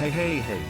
Hey, hey, hey.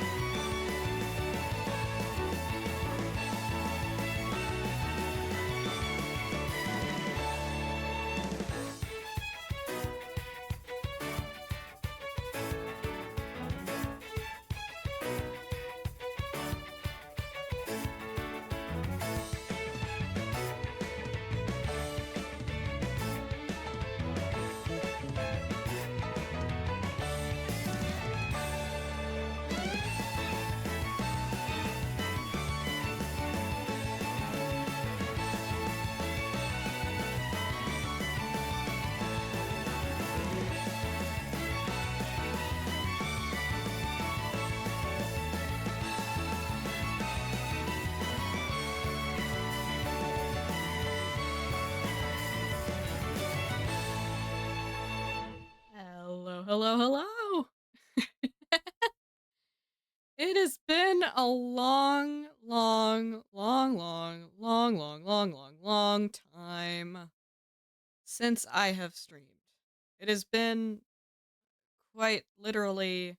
Hello, hello, hello. It has been a long time since I have streamed. It has been quite literally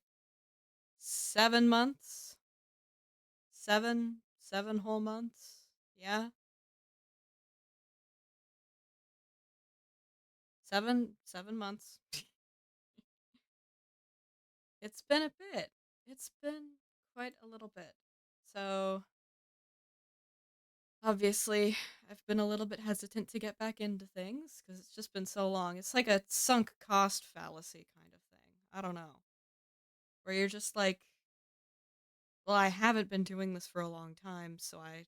7 months. Seven whole months. Yeah, seven months. It's been a bit. It's been quite a little bit. So obviously, I've been a little bit hesitant to get back into things because it's just been so long. It's like a sunk cost fallacy kind of thing. I don't know. Where you're just like, well, I haven't been doing this for a long time, so I.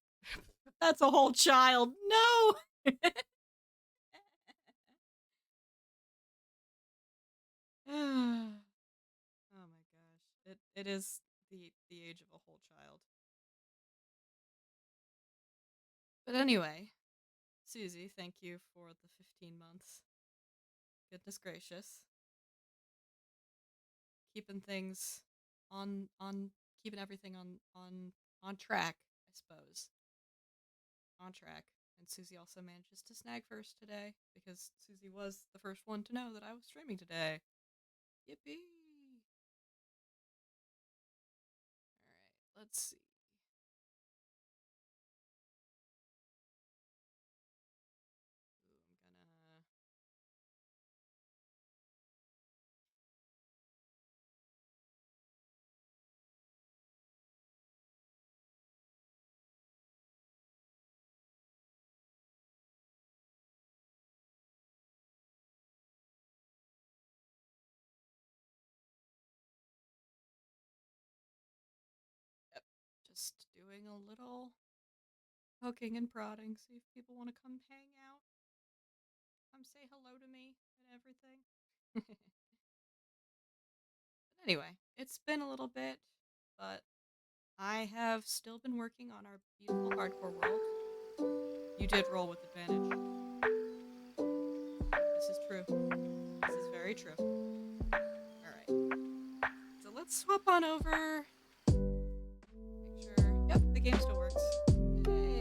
That's a whole child. No! Oh my gosh. It is the age of a whole child. But anyway, Susie, thank you for the 15 months. Goodness gracious. Keeping things on keeping everything on track, I suppose. On track. And Susie also manages to snag first today because Susie was the first one to know that I was streaming today. Yippee! All right, let's see. Ooh, I'm gonna yep, just doing a little poking and prodding, see if people want to come hang out, come say hello to me and everything. But anyway, it's been a little bit, but I have still been working on our beautiful hardcore world. You did roll with advantage. This is true. This is very true. Alright. So let's swap on over. Make sure. Yep, the game still works. Yay.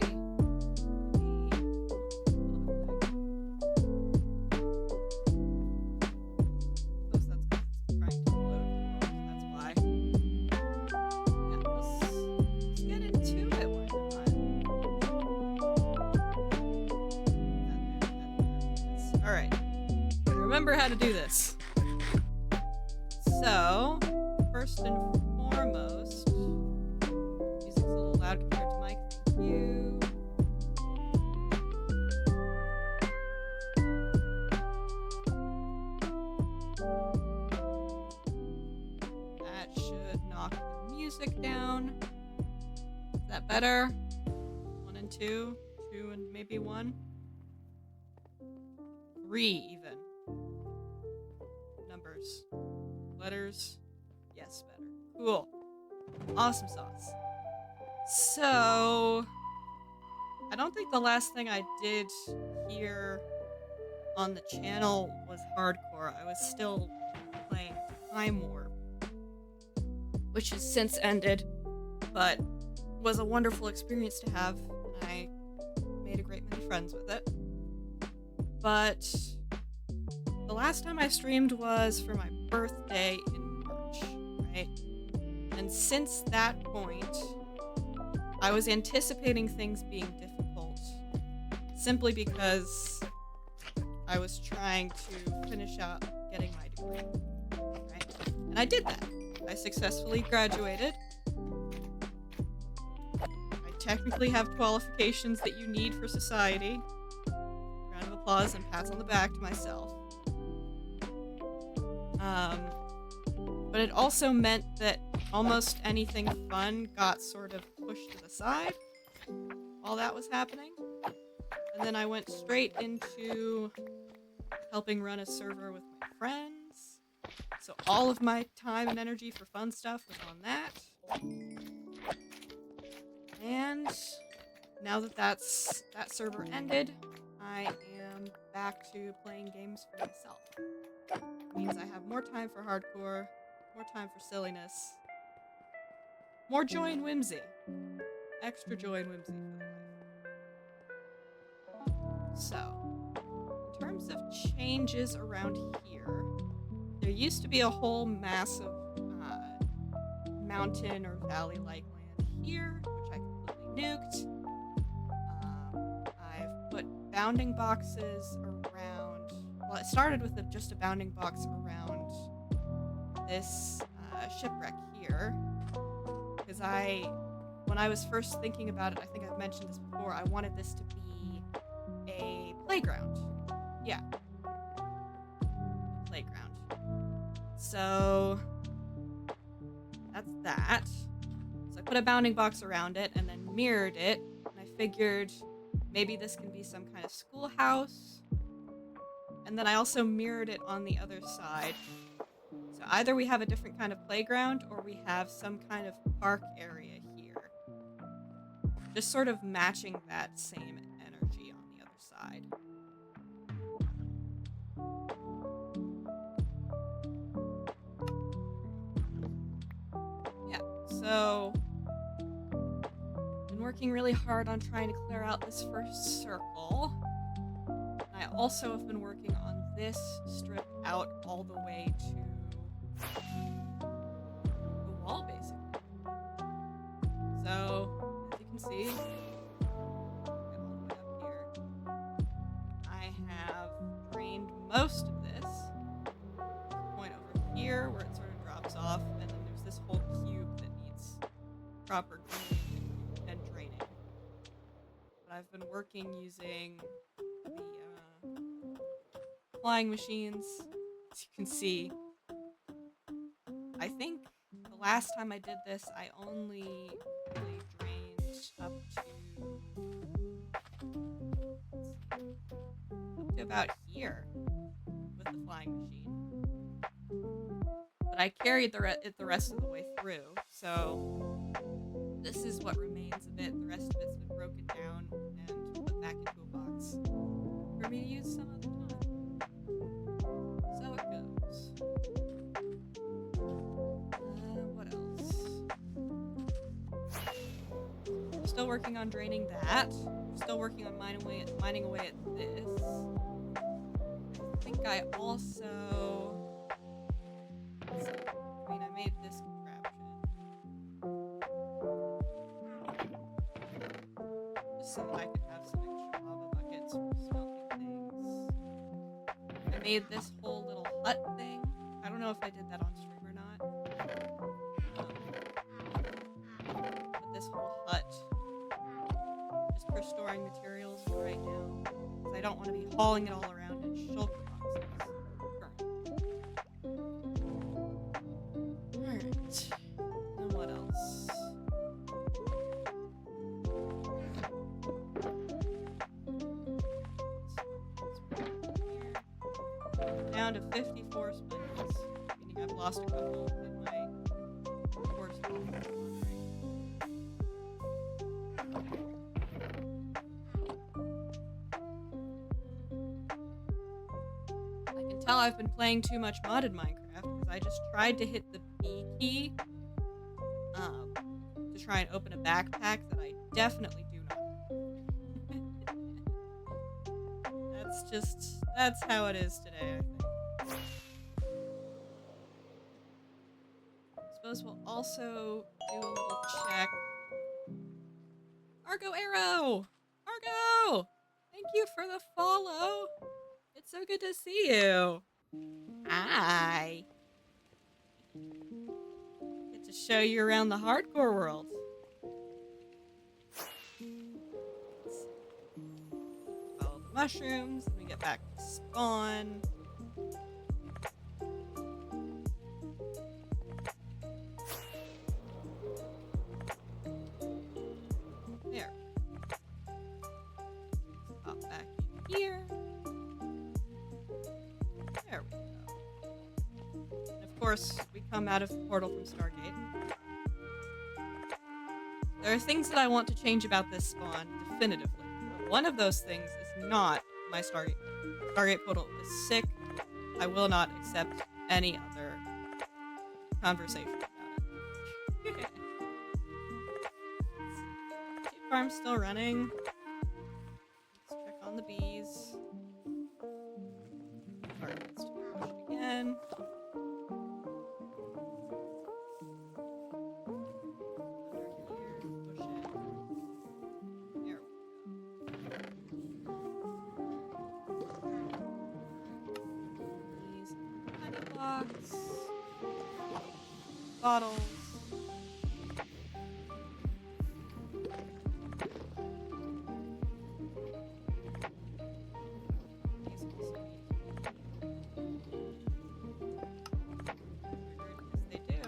Suppose that's because it's trying to load. That's why. Yeah, let's get into it. Why not? Alright. Remember how to do this. So, first and foremost, music's a little loud compared to Mike. Thank you. That should knock the music down. Is that better? 1 and 2, 2 and maybe 1, 3 even. Numbers, letters. Yes, better. Cool. Awesome sauce. So, I don't think the last thing I did here on the channel was hardcore. I was still playing Time Warp, which has since ended, but was a wonderful experience to have, and I made a great many friends with it. But the last time I streamed was for my birthday in March, right? And since that point, I was anticipating things being difficult simply because I was trying to finish out getting my degree, right? And I did that. I successfully graduated. I technically have qualifications that you need for society. Round of applause and pats on the back to myself. But it also meant that almost anything fun got sort of pushed to the side while that was happening. And then I went straight into helping run a server with my friends. So all of my time and energy for fun stuff was on that. And now that that server ended, I am back to playing games for myself. It means I have more time for hardcore, more time for silliness, more joy and whimsy. Extra joy and whimsy for the life. So, in terms of changes around here, there used to be a whole massive mountain or valley-like land here, which I completely nuked. I've put bounding boxes around. Well, it started with just a bounding box around this shipwreck here, because when I was first thinking about it, I think I've mentioned this before, I wanted this to be a playground. Yeah. A playground. So that's that. So I put a bounding box around it and then mirrored it, and I figured maybe this can be some kind of schoolhouse. And then I also mirrored it on the other side. So either we have a different kind of playground or we have some kind of park area here. Just sort of matching that same energy on the other side. Yeah, so been working really hard on trying to clear out this first circle. And I also have been working on this strip out all the way to the wall, basically. So, as you can see, get all the way up here. I have drained most of this. There's a point over here where it sort of drops off, and then there's this whole cube that needs proper cleaning and draining. But I've been working using the flying machines. As you can see, I think the last time I did this, I only really drained up to about here with the flying machine. But I carried it the rest of the way through, so this is what remains of it. The rest of it's been broken down and put back into a box for me to use some other time. So it goes. What else? We're still working on draining that. We're still working on mining away at this. I think I also... I made this contraption. Just so that I could have some extra lava buckets for smelting things. I made this whole little hut thing. I don't know if I did that on stream or not. But this whole hut is for storing materials for right now. Because I don't want to be hauling it all around in shulker boxes. Alright. And what else? Down to 54 spindles, meaning I've lost a couple in my course. I can tell I've been playing too much modded Minecraft because I just tried to hit the B key to try and open a backpack that I definitely do not. That's how it is today, I think. suppose we'll also do a little check. Argo Arrow! Argo! Thank you for the follow. It's so good to see you. Hi. Get to show you around the hardcore world. Follow the mushrooms. Let me get back to spawn. There. Pop back in here. There we go. And of course, we come out of the portal from Stargate. There are things that I want to change about this spawn, definitively. But one of those things is not my Stargate. Stargate portal is sick. I will not accept any other conversation about it. Sheep farm's still running. Let's check on the bees. Alright, let's push it again. Bottles. These also need. They do.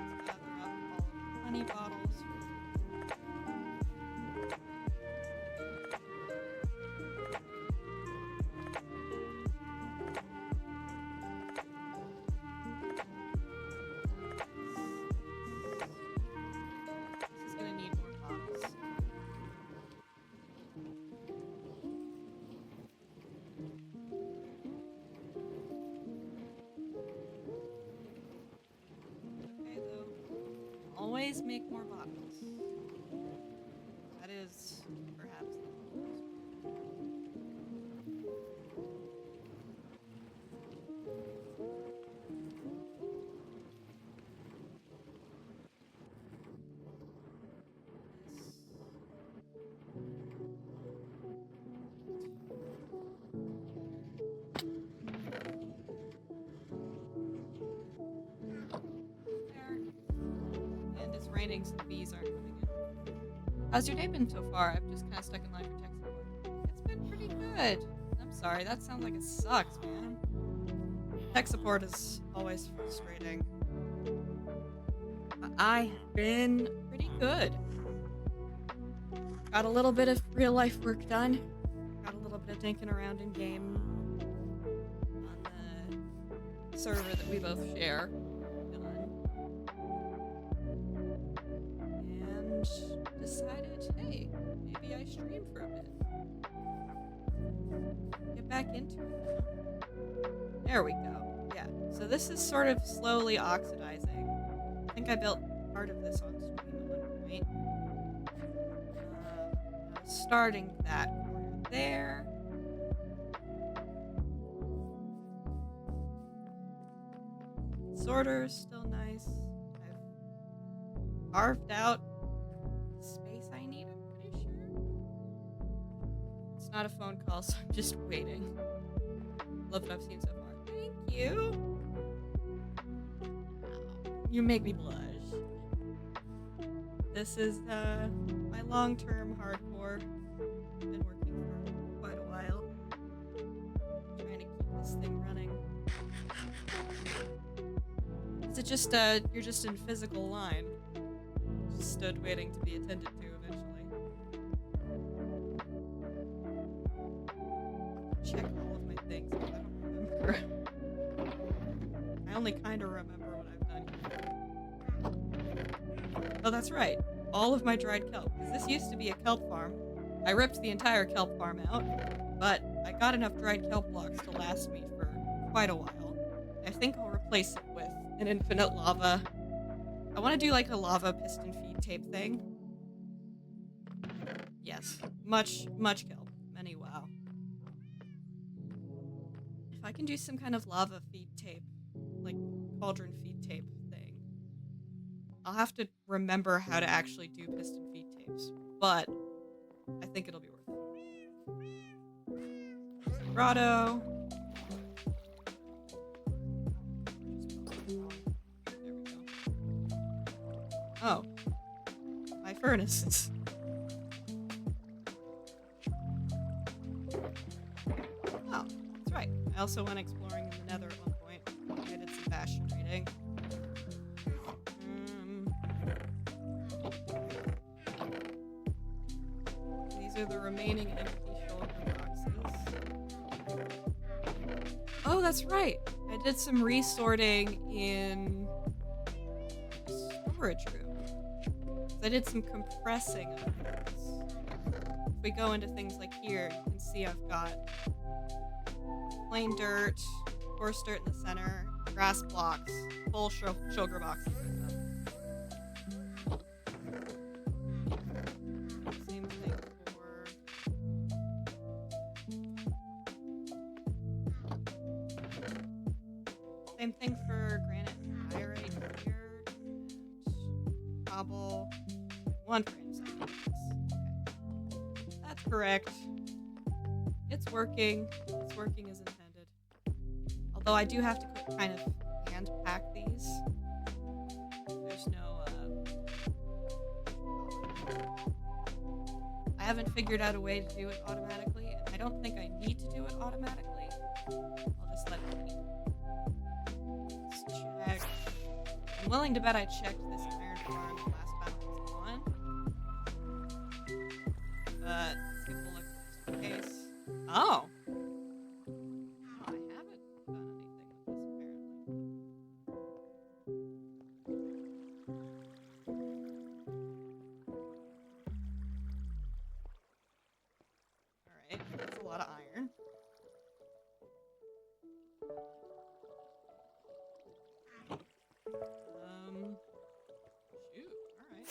Let's gather up all of the honey bottles. Always make more bottles. That is perhaps the most. Raining, so the bees aren't coming in. How's your day been so far? I've just kind of stuck in line for tech support. It's been pretty good. I'm sorry, that sounds like it sucks, man. Tech support is always frustrating. I've been pretty good. Got a little bit of real life work done. Got a little bit of dinking around in game on the server that we both share. Decided, hey, maybe I stream for a bit. Get back into it. There we go. Yeah, so this is sort of slowly oxidizing. I think I built part of this on stream at one point. I was starting that corner there. Sorter's still nice. I've carved out space I need, I'm pretty sure. It's not a phone call, so I'm just waiting. Love what I've seen so far. Thank you. You make me blush. This is my long-term hardcore. Been working for quite a while. Trying to keep this thing running. Is it just you're just in physical line? Stood waiting to be attended to eventually. Check all of my things, but I don't remember. I only kind of remember what I've done here. Oh, that's right. All of my dried kelp. Because this used to be a kelp farm. I ripped the entire kelp farm out, but I got enough dried kelp blocks to last me for quite a while. I think I'll replace it with an infinite lava. I want to do like a lava piston feed tape thing. Yes. Much kill. Many wow. If I can do some kind of lava feed tape, like cauldron feed tape thing, I'll have to remember how to actually do piston feed tapes, but I think it'll be worth it. Grotto. There we go. Oh. My furnaces. Oh, that's right. I also went exploring in the Nether at one point. I did some bastion raiding. These are the remaining empty shulker boxes. Oh, that's right. I did some resorting in the storage room. I did some compressing of those. If we go into things like here, you can see I've got plain dirt, coarse dirt in the center, grass blocks, full sugar boxes with them. Same thing for... Same thing for granite and diorite here. And cobble. One frame second. Okay. That's correct. It's working. It's working as intended. Although I do have to kind of hand pack these. There's no, I haven't figured out a way to do it automatically, and I don't think I need to do it automatically. I'll just let it be. Let's check. I'm willing to bet I checked this iron farm the last time I was on. But let's give it a look just in case. Oh! I haven't done anything with this, apparently. Alright, that's a lot of iron. Shoot, alright.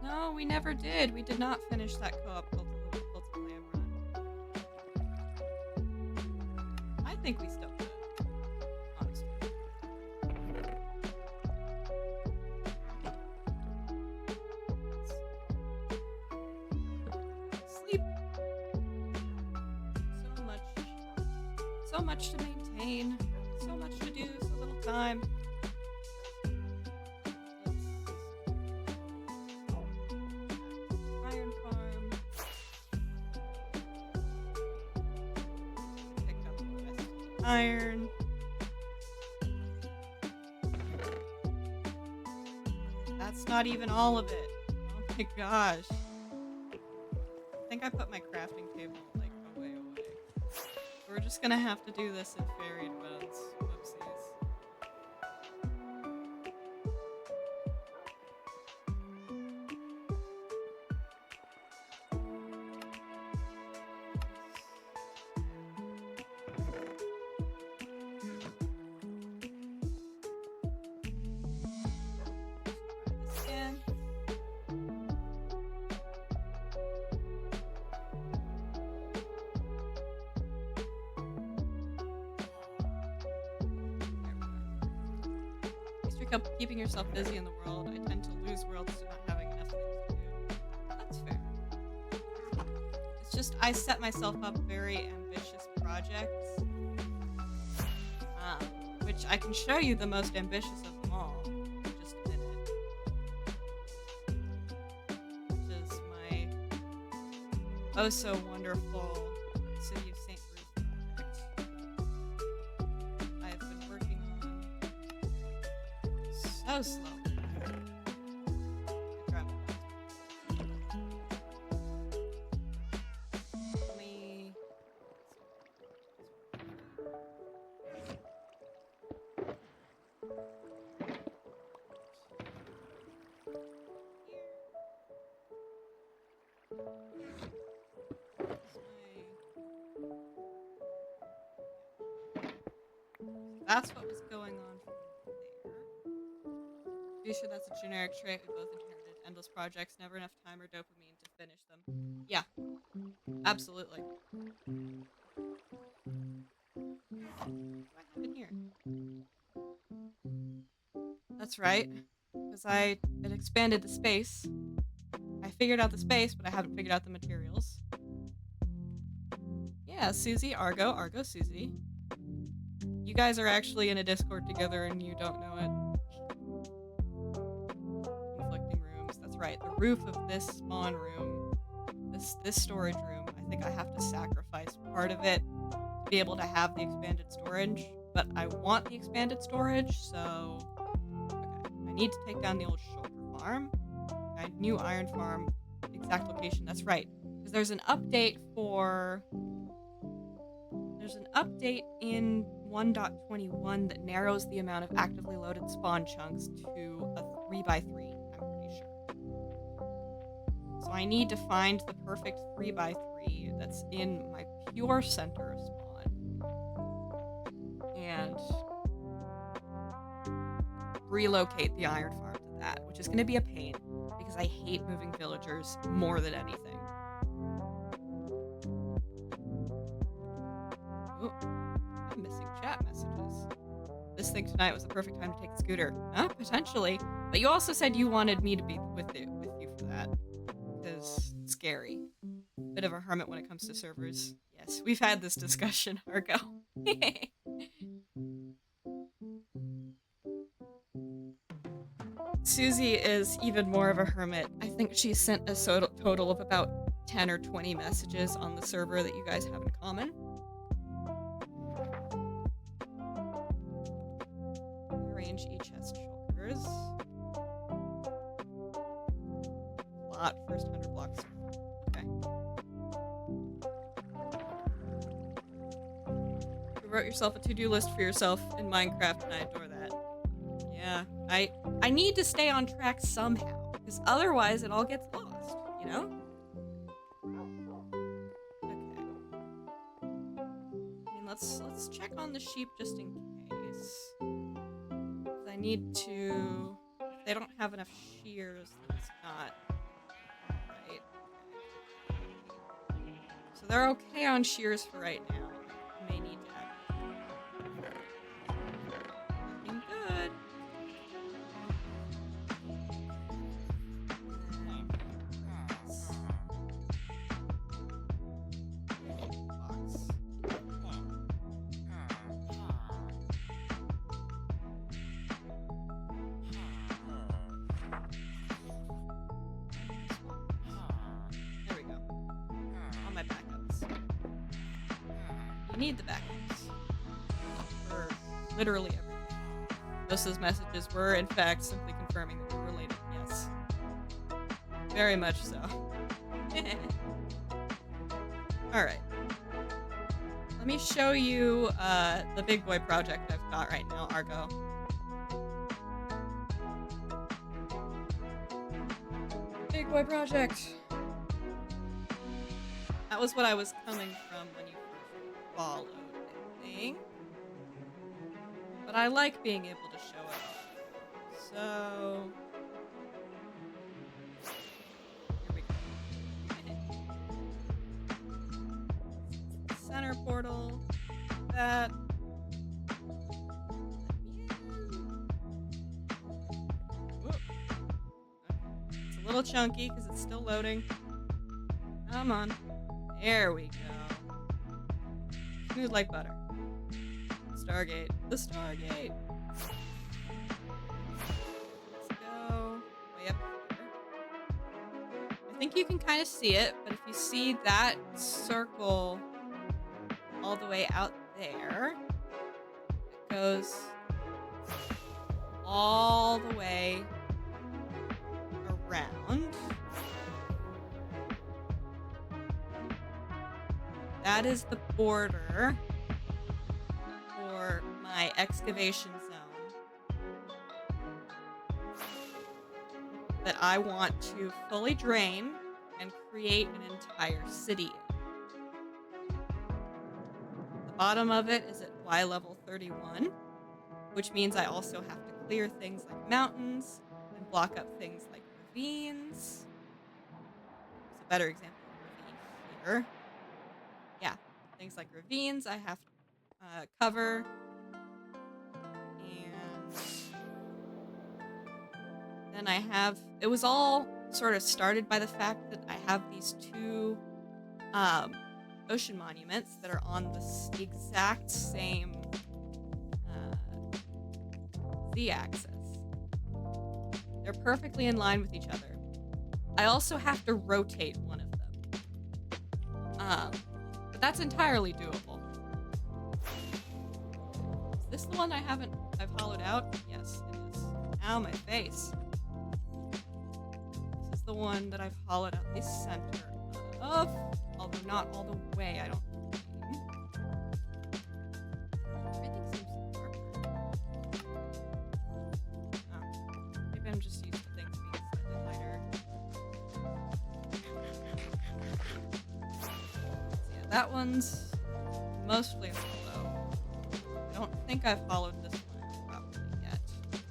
No, we never did. We did not finish that co-op Cult of Lamb run. I think we still could, honestly. Sleep. So much to maintain. So much to do. So little time. Iron farm. Pick up the rest of the iron. That's not even all of it. Oh my gosh. I think I put my crafting table like away. We're just gonna have to do this in varied modes. Whoopsies. Try this again. Keeping yourself busy in the world, I tend to lose worlds to not having enough things to do. That's fair. It's just I set myself up very ambitious projects, which I can show you the most ambitious of them all in just a minute, which is my oh so wonderful City of St. Ruth project. I've been working on so slowly. I try my best. Let me... That's what was going on from there. Be sure that's a generic trait we both inherited. Endless projects, never enough time or dopamine to finish them. Yeah, absolutely. What do I have in here? That's right. Because I had expanded the space. I figured out the space, but I haven't figured out the materials. Yeah, Susie, Argo, Susie. You guys are actually in a Discord together and you don't know it. Conflicting rooms. That's right. The roof of this spawn room, this storage room, I think I have to sacrifice part of it to be able to have the expanded storage. But I want the expanded storage, so okay. I need to take down the old shoulder farm. New iron farm, exact location. That's right. Because there's an update in 1.21 that narrows the amount of actively loaded spawn chunks to a 3x3, I'm pretty sure. So I need to find the perfect 3x3 that's in my pure center of spawn. And relocate the iron farm to that, which is going to be a pain because I hate moving villagers more than anything. Ooh, I'm missing chat messages. This thing tonight was the perfect time to take the scooter. Huh? Potentially. But you also said you wanted me to be with you for that. Because it's scary. Bit of a hermit when it comes to servers. Yes, we've had this discussion, Argo. Susie is even more of a hermit. I think she sent a total of about 10 or 20 messages on the server that you guys have in common. Arrange each chest shoulders. Lot, first 100 blocks. Okay. You wrote yourself a to-do list for yourself in Minecraft, and I adore that. Yeah, I need to stay on track somehow, because otherwise it all gets lost, you know? Okay. I mean, let's check on the sheep just in case. I need to... If they don't have enough shears, then it's not right. Okay. So they're okay on shears for right now. I may need to add... Looking good. Need the backups for literally everything. Most of those messages were, in fact, simply confirming that we're related. Yes. Very much so. Alright. Let me show you the big boy project I've got right now, Argo. Big boy project. That was what I was coming from when you followed, I think. But I like being able to show it. So... Here we go. Center portal. That. Okay. It's a little chunky because it's still loading. Come on. There we go. Smooth like butter. Stargate. The Stargate. Let's go way up here. I think you can kind of see it, but if you see that circle all the way out there, it goes all the way around. That is the border for my excavation zone that I want to fully drain and create an entire city in. The bottom of it is at Y level 31. which means I also have to clear things like mountains and block up things like ravines. There's a better example of ravine here. Yeah, things like ravines I have to cover. And then I have, it was all sort of started by the fact that I have these two ocean monuments that are on the exact same z-axis. They're perfectly in line with each other. I also have to rotate one of them. But that's entirely doable. Is this the one I've hollowed out? Yes, it is. Ow, my face. This is the one that I've hollowed out the center of, although not all the way, I don't think. Everything seems darker. Oh, maybe I'm just used to things being slightly lighter. So yeah, that one's mostly hollow. I don't think I've hollowed this one properly yet. Let's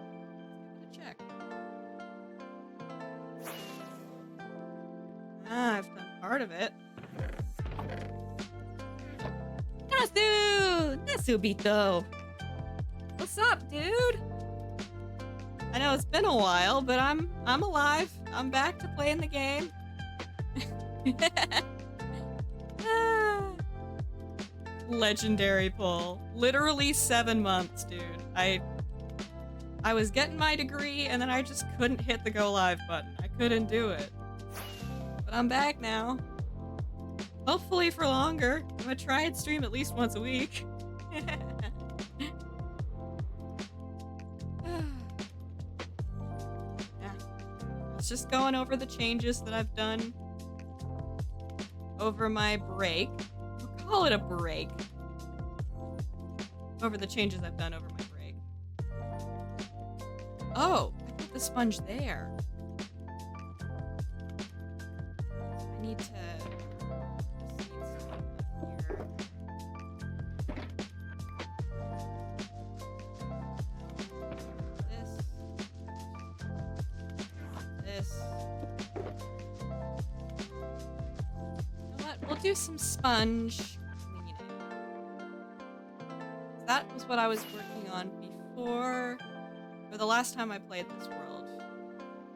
give it a check. Ah, I've done part of it. Nasubito! What's up, dude? I know it's been a while, but I'm alive. I'm back to playing the game. Legendary pull. Literally 7 months, dude. I was getting my degree and then I just couldn't hit the go live button. I couldn't do it. But I'm back now. Hopefully for longer. I'm gonna try and stream at least once a week. Yeah. I was just going over the changes that I've done over my break. We'll call it a break. Over the changes I've done over my break. Oh, I put the sponge there. I need to do some sponge cleaning. That was what I was working on before, or the last time I played this world.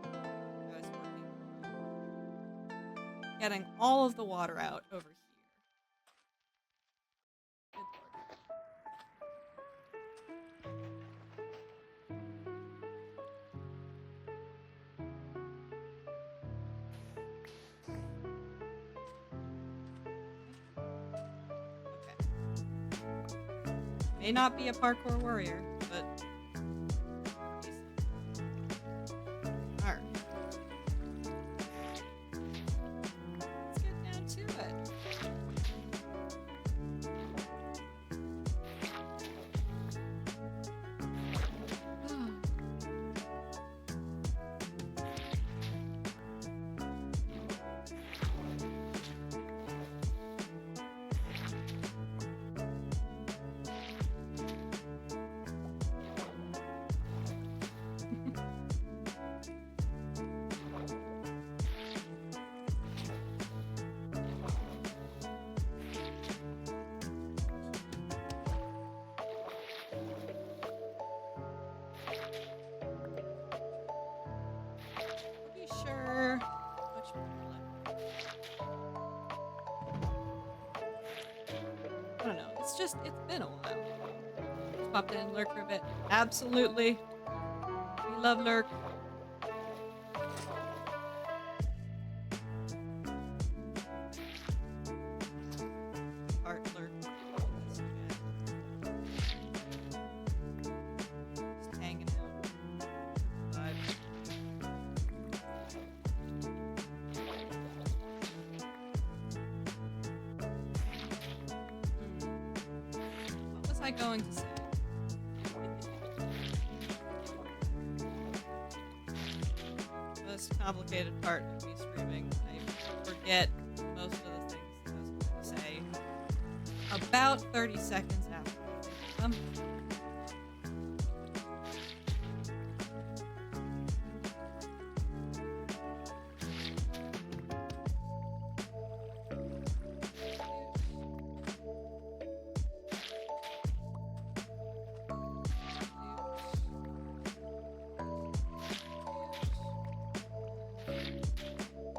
I was working on getting all of the water out over here. May not be a parkour warrior, but alright. Let's get down to it. Sure. Which one? I don't know. It's been a while. Just popped in Lurk for a bit. Absolutely. We love Lurk. Heart Lurk. Just hanging out. Vibe. I going to say? Most complicated part of me streaming. I forget most of the things I was going to about 30 seconds after them.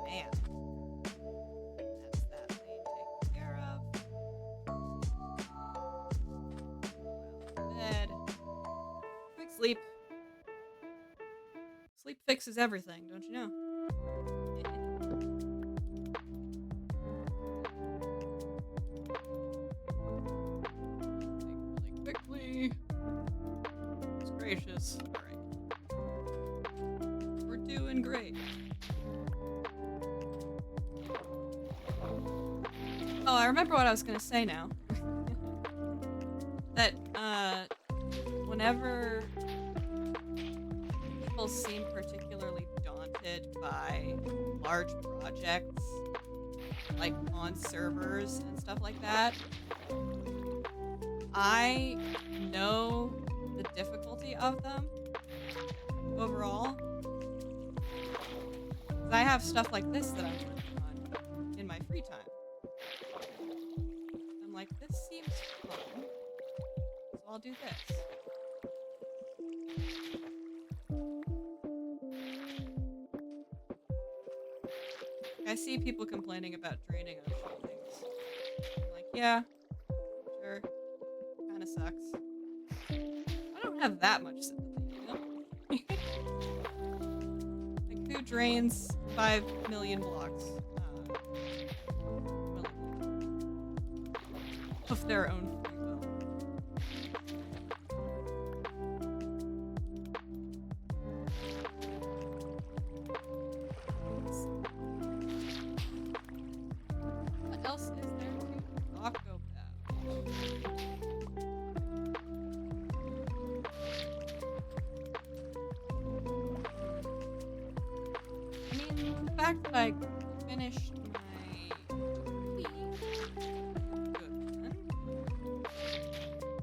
Man. That's that lane taken care of. Bed. Quick sleep. Sleep fixes everything, don't you know? Think really quickly. It's gracious. Alright. We're doing great. Oh, I remember what I was gonna say now. That, whenever people seem particularly daunted by large projects, like on servers and stuff like that, I know the difficulty of them overall. 'Cause I have stuff like this that I'm working on in my free time. I'm like, this seems fun, so I'll do this. I see people complaining about draining ocean things. I'm like, yeah, sure, kind of sucks. I don't have that much sympathy, you know? Like, who drains 5 million blocks? Of their own free will. What else is there to talk about? I mean, the fact that I finished my good one.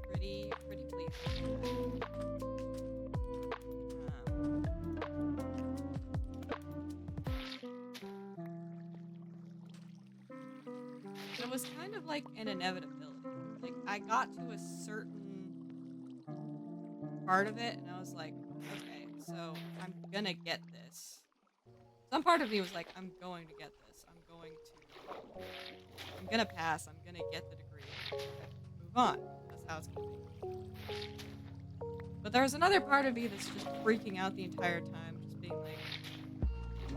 Pretty pleased with that. It was kind of like an inevitability. Like, I got to a certain part of it, and I was like, okay, so I'm gonna get this. Some part of me was like, I'm going to get this. I'm gonna pass. I'm gonna get the degree. Move on. That's how it's gonna be. But there was another part of me that's just freaking out the entire time, just being like,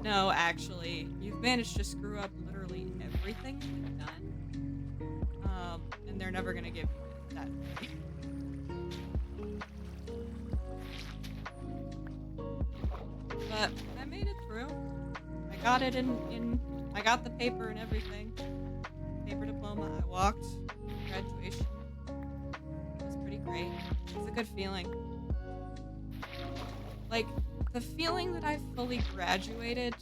no, actually, you've managed to screw up literally everything you've done. And they're never gonna give you that. But I made it through. I got it I got the paper and everything. Paper diploma. I walked. Graduation. It was pretty great. It was a good feeling. Like, the feeling that I fully graduated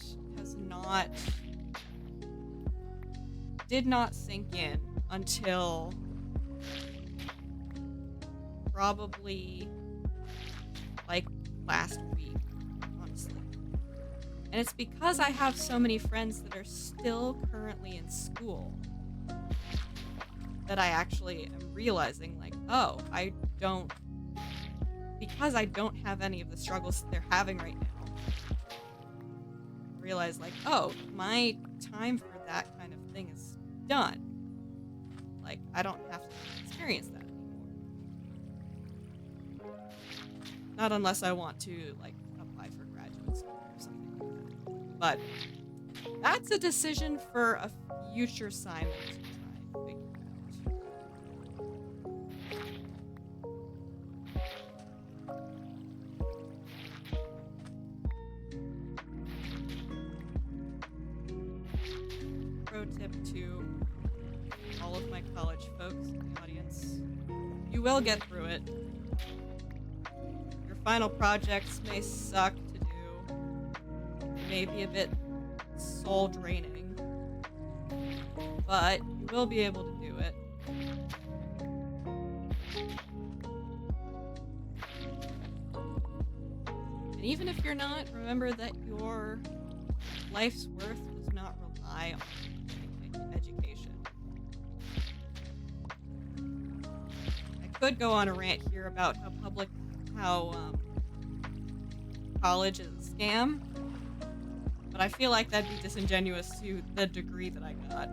did not sink in until probably like last week, honestly. And it's because I have so many friends that are still currently in school that I actually am realizing, like, oh, because I don't have any of the struggles that they're having right now, I realize, like, oh, my time for that kind of thing is done. Like, I don't have to experience that anymore. Not unless I want to, like, apply for graduate school or something like that. But that's a decision for a future Simon to try and figure out. Pro tip to all of my college folks in the audience: you will get through it. Your final projects may suck to do, may be a bit soul draining, but you will be able to do it. And even if you're not, remember that your life's worth does not rely on education. I could go on a rant here about how college is a scam, but I feel like that'd be disingenuous to the degree that I got.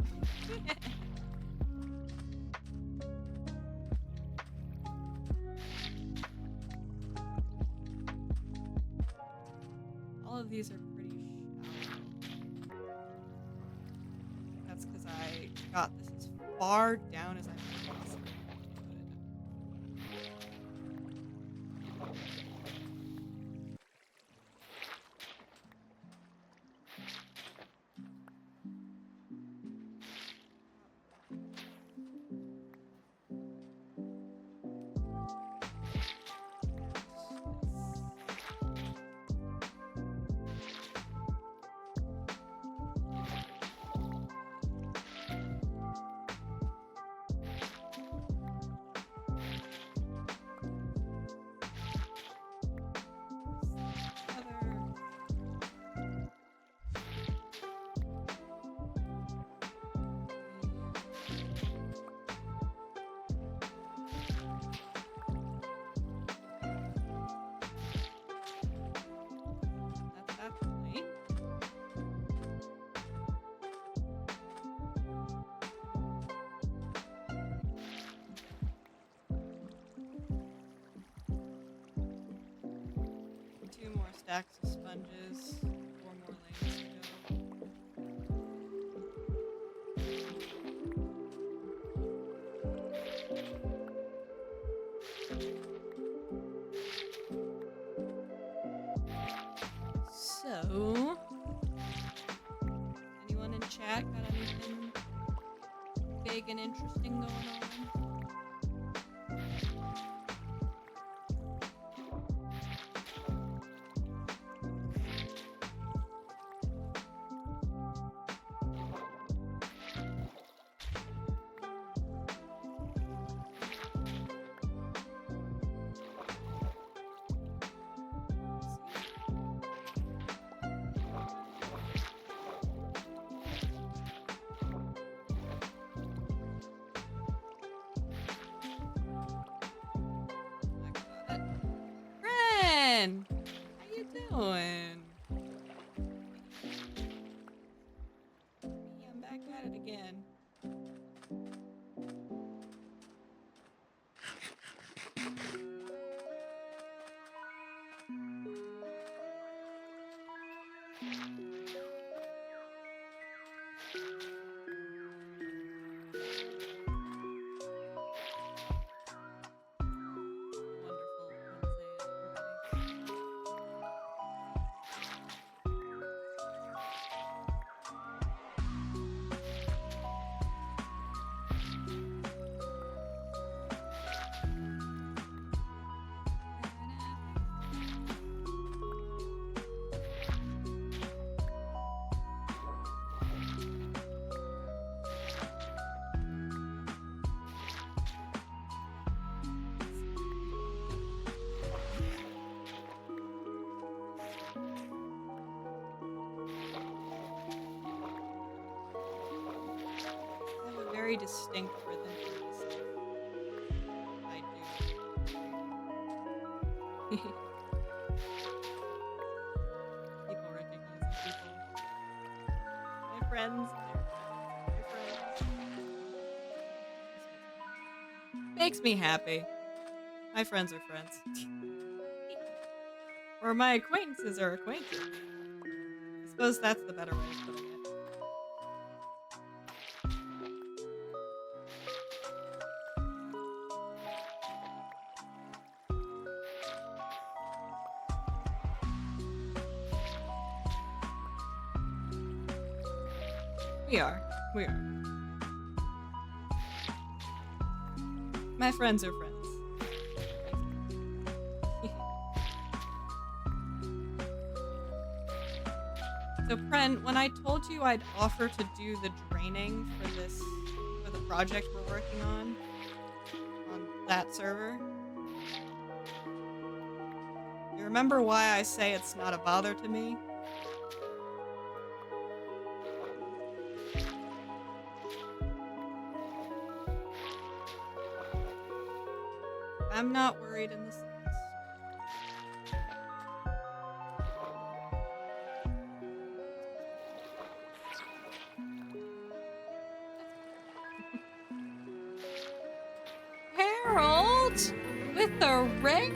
All of these are pretty shallow. That's because I got this as far down as I possibly could. That's actually two more stacks of sponges, four more lanes to go. So, anyone in chat got anything big and interesting going on? I got it. Ren! How you doing? I'm back at it again. Wonderful Wednesday, everybody. I have a very distinct rhythm for myself. I do. People recognizing people. My friends, their friends. Makes me happy. My friends are friends. Or my acquaintances are acquaintances. I suppose that's the better way of putting it. We are. We are. My friends are friends. So, Pren, when I told you I'd offer to do the draining for the project we're working on that server. You remember why I say it's not a bother to me? I'm not worried in the slightest. Harold! With the raid!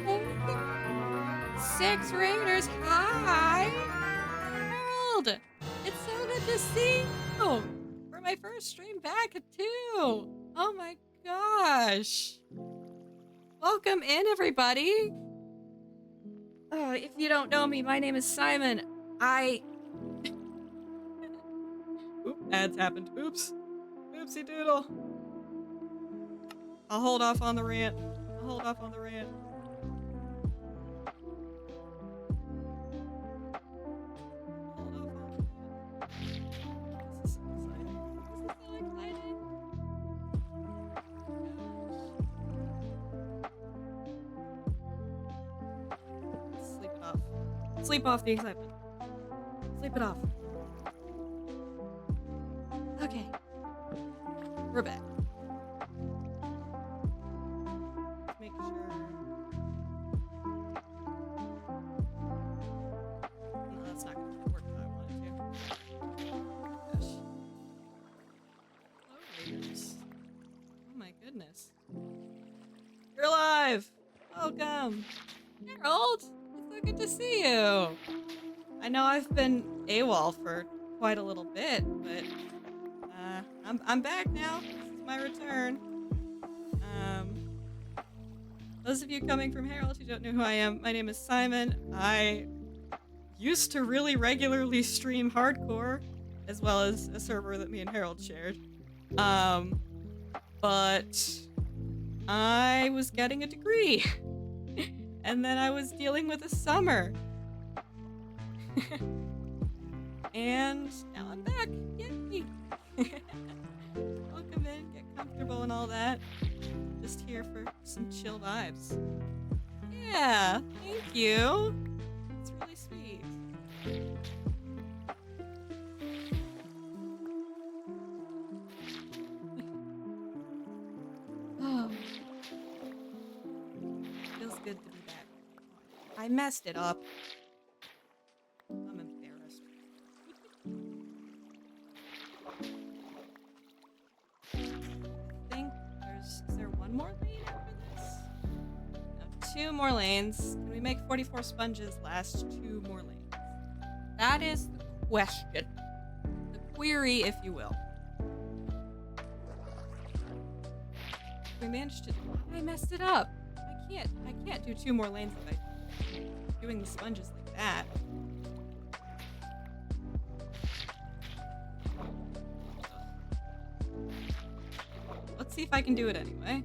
6 raiders, hi! Harold! It's so good to see you! For my first stream back, too! Oh my gosh! Welcome in, everybody! If you don't know me, my name is Simon. Oop, ads happened. Oops. Oopsie doodle. I'll hold off on the rant. I'll hold off on the rant. Hold off on the rant. This is so exciting. This is so exciting. Gosh. Sleep it off. Sleep off the excitement. Sleep it off. Okay. We're back. Let's make sure. No, that's not going to work if I wanted to. Gosh. Hello, Raiders. Oh my goodness. You're alive! Welcome! Harold! It's so good to see you! I know I've been AWOL for quite a little bit, but I'm back now. This is my return. Those of you coming from Harold who don't know who I am, my name is Simon. I used to really regularly stream hardcore, as well as a server that me and Harold shared. But I was getting a degree. And then I was dealing with a summer. And now I'm back. Yay! Welcome in, get comfortable and all that. Just here for some chill vibes. Yeah, thank you. It's really sweet. Oh. Feels good to be back. I messed it up. I'm embarrassed. I think is there one more lane after this? No, 2 more lanes. Can we make 44 sponges last 2 more lanes? That is the question. The query, if you will. We managed to. I messed it up. I can't do 2 more lanes if I'm doing the sponges like that. Let's see if I can do it anyway.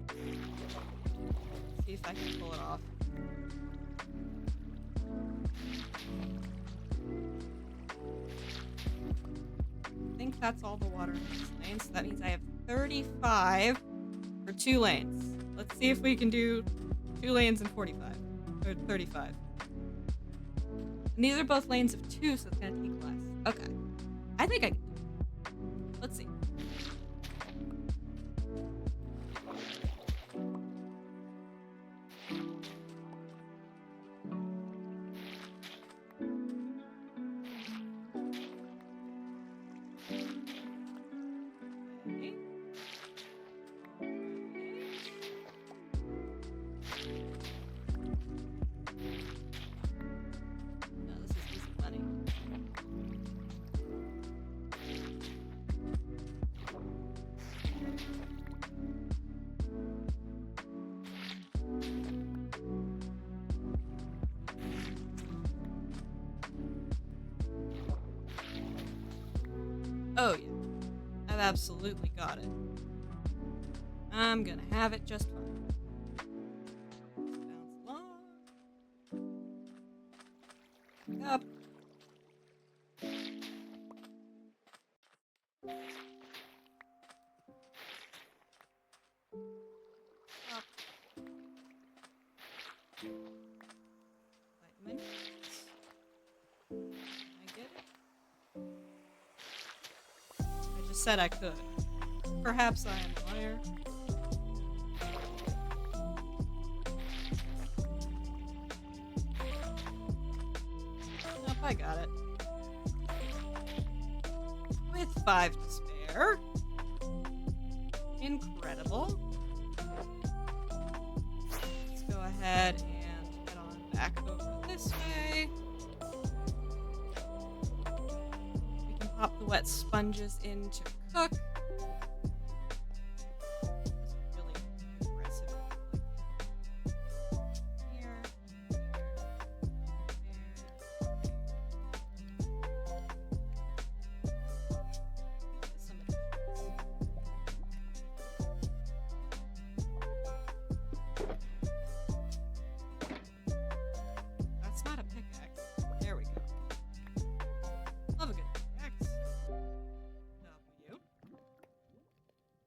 See if I can pull it off. I think that's all the water in this lane, so that means I have 35 for 2 lanes. Let's see if we can do 2 lanes in 45. Or 35. And these are both lanes of 2, so it's gonna take less. Okay. I think I can do it. Let's see. Oh yeah, I've absolutely got it. I'm gonna have it just fine. Bounce along. Up. Up. just said I could. Perhaps I am a liar. Nope, I got it. With 5 to spare. Incredible. Let's go ahead and head on back over this way. We can pop the wet sponges in to cook. Really aggressive. Here. That's not a pickaxe. There we go. Love a good pickaxe. W. Did I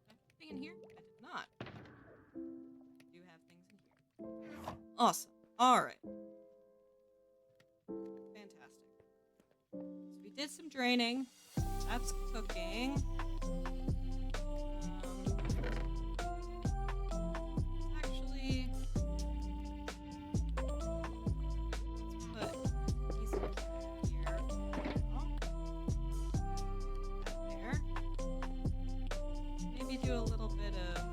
have anything in here? I did not. I do have things in here. Awesome. Alright. Fantastic. So we did some draining. That's cooking. Actually, let's put these here. That there. Maybe do a little bit of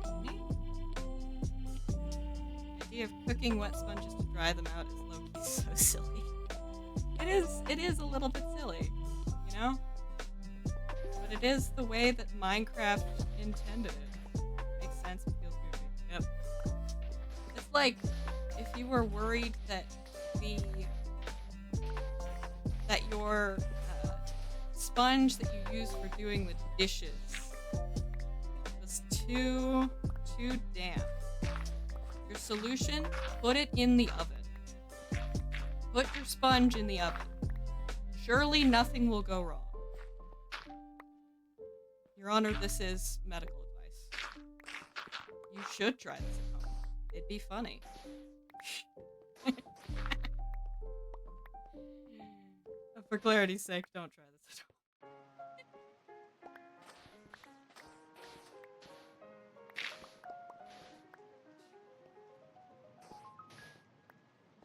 cleaning. The idea of cooking wet sponges to dry them out is low-key so silly. It is a little bit silly, you know? But it is the way that Minecraft intended it. Makes sense, it feels goofy. Yep. It's like if you were worried that your sponge that you use for doing the dishes was too damp. Your solution, put it in the oven. Put your sponge in the oven. Surely nothing will go wrong. Your Honor, this is medical advice. You should try this at home. It'd be funny. For clarity's sake, don't try this at home.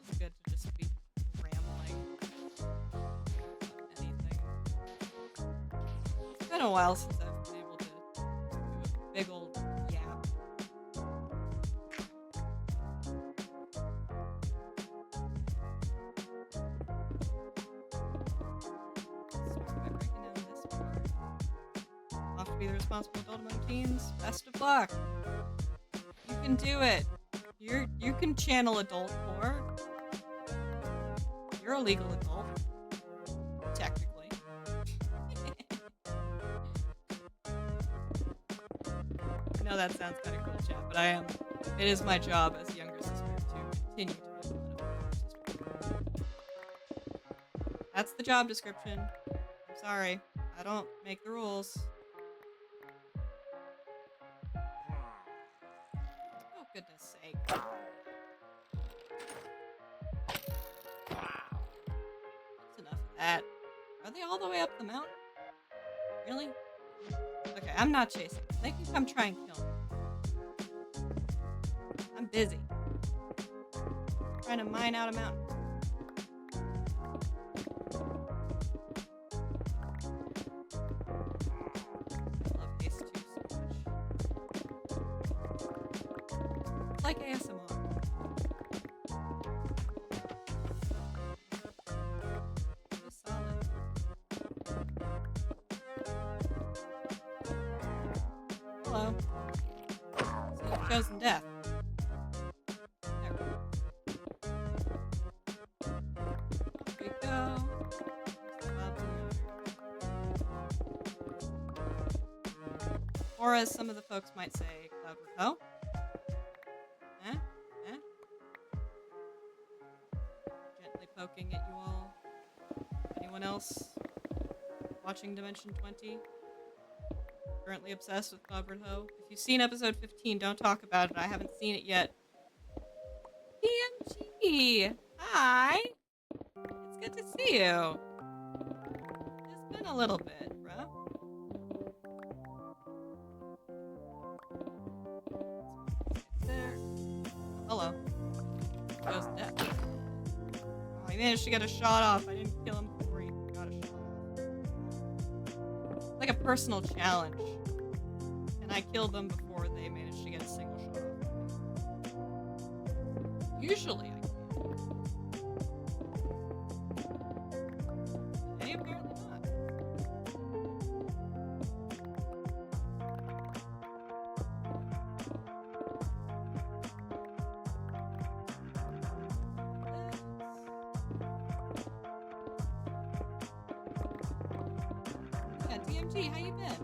It's good to just be rambling about anything. It's been a while since I've been able to do a big old yap. Start by breaking down this part. Off to be the responsible adult among teens. Best of luck. You can do it. You can channel adult core. You're a legal adult. Technically. I know that sounds kind of cool, chat, but it is my job as a younger sister to continue to make fun of my older sister. That's the job description. I'm sorry. I don't make the rules. Oh, goodness sake. That's enough of that. Are they all the way up the mountain? Really? Okay, I'm not chasing. They can come try and kill me. I'm busy. Trying to mine out a mountain. I love Ace 2 so much. It's like ASMR. Just solid. Hello. So you've chosen death. There we go. Or as some of the folks might say, Cloudward Ho. Gently poking at you all. Anyone else watching Dimension 20? Currently obsessed with Cloudward Ho. If you've seen episode 15, don't talk about it. I haven't seen it yet. PMG! Hi! It's good to see you. It's been a little bit, bro. managed to get a shot off. I didn't kill him before he got a shot off. Like a personal challenge. And I killed them before they managed to get a single shot off. Usually I can. Today, apparently not. Yeah, DMG, how you been?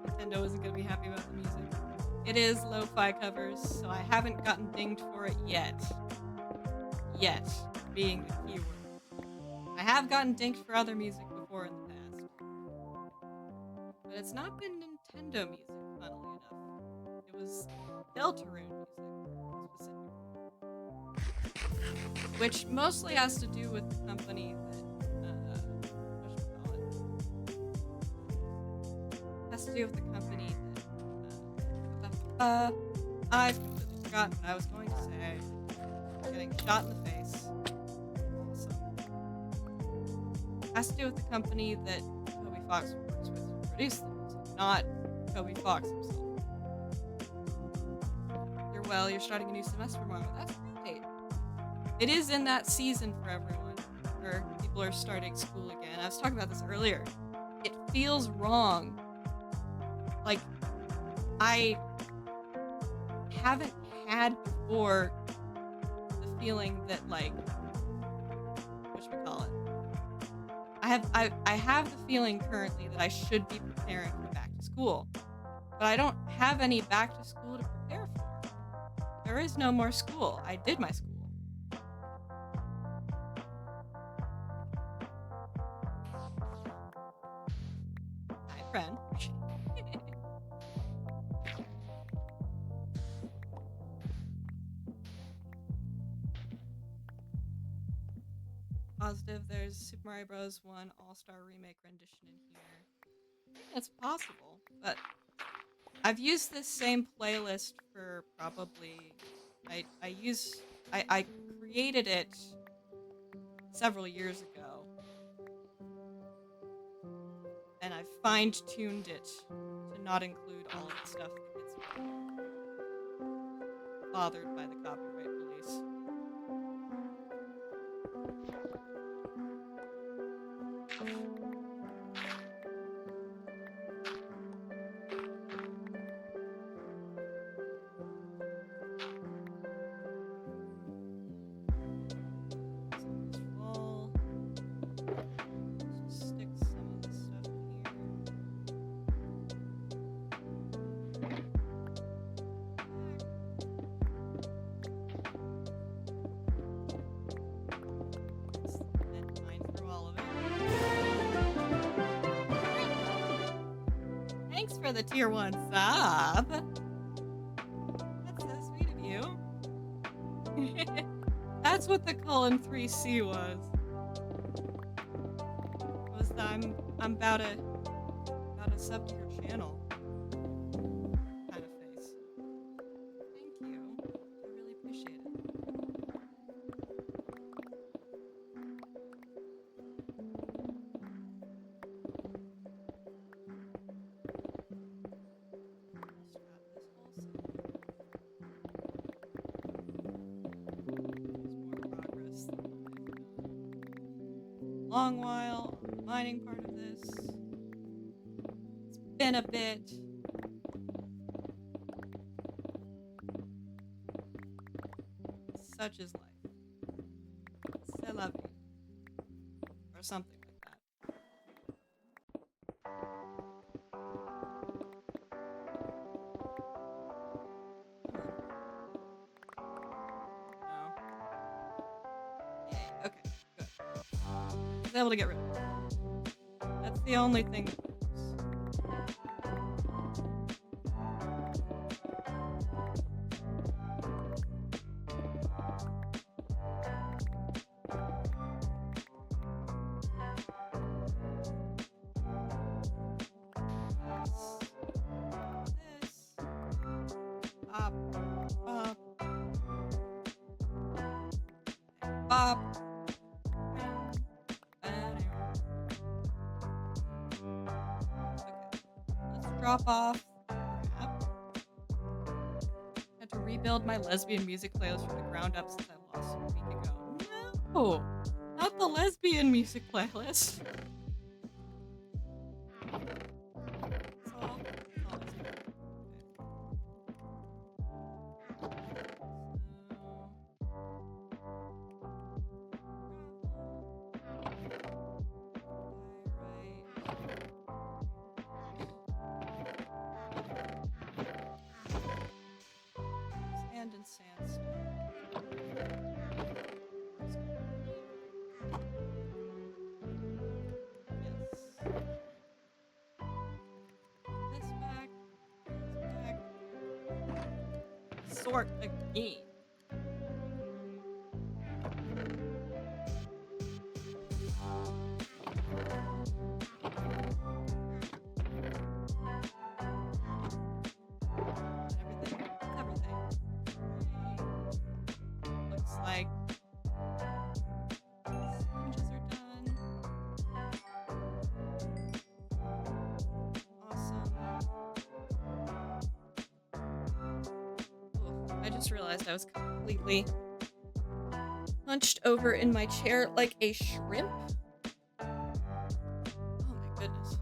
Nintendo isn't gonna be happy about the music. It is lo-fi covers, so I haven't gotten dinged for it yet. Yet, being the keyword. I have gotten dinged for other music before in the past. But it's not been Nintendo music, funnily enough. It was Deltarune music, specifically. Which mostly has to do with the company that, has to do with the company that, I've completely forgotten what I was going to say. Getting shot in the face. Awesome. Has to do with the company that Toby Fox works with to produce the music, not Toby Fox himself. You're well, you're starting a new semester tomorrow. That's great. It is in that season for everyone, where people are starting school again. I was talking about this earlier. It feels wrong. Like, I haven't had before the feeling that, like, whatchamacallit? I have the feeling currently that I should be preparing for back to school. But I don't have any back to school to prepare for. There is no more school. I did my school. Hi, friend. Positive, there's Super Mario Bros. 1 All-Star Remake rendition in here. It's possible, but I've used this same playlist for probably... I created it several years ago, and I fine-tuned it to not include all of the stuff that gets bothered by the copyright police. Stick some of this stuff in here. And mine through all of it. Thanks for the tier 1 sub. That's so sweet of you. That's what the colon 3C was. Was the I'm about to sub to your channel kind of face. Thank you. I really appreciate it. Long while mining part of this. It's been a bit. Such is life. C'est la vie. Or something like that. No. Yay, okay, good. I was able to get rid of it. That's the only thing that works. This. Up. Up. drop. Okay, let's drop off. Crap. Had to rebuild my lesbian music playlist from the ground up since I lost it a week ago. No, not the lesbian music playlist. It's all lesbian. Sand and sandstone. Yes. This back. This back. Sort again. Everything. Looks like sponges are done. Awesome. Oof, I just realized I was completely hunched over in my chair like a shrimp. Oh my goodness.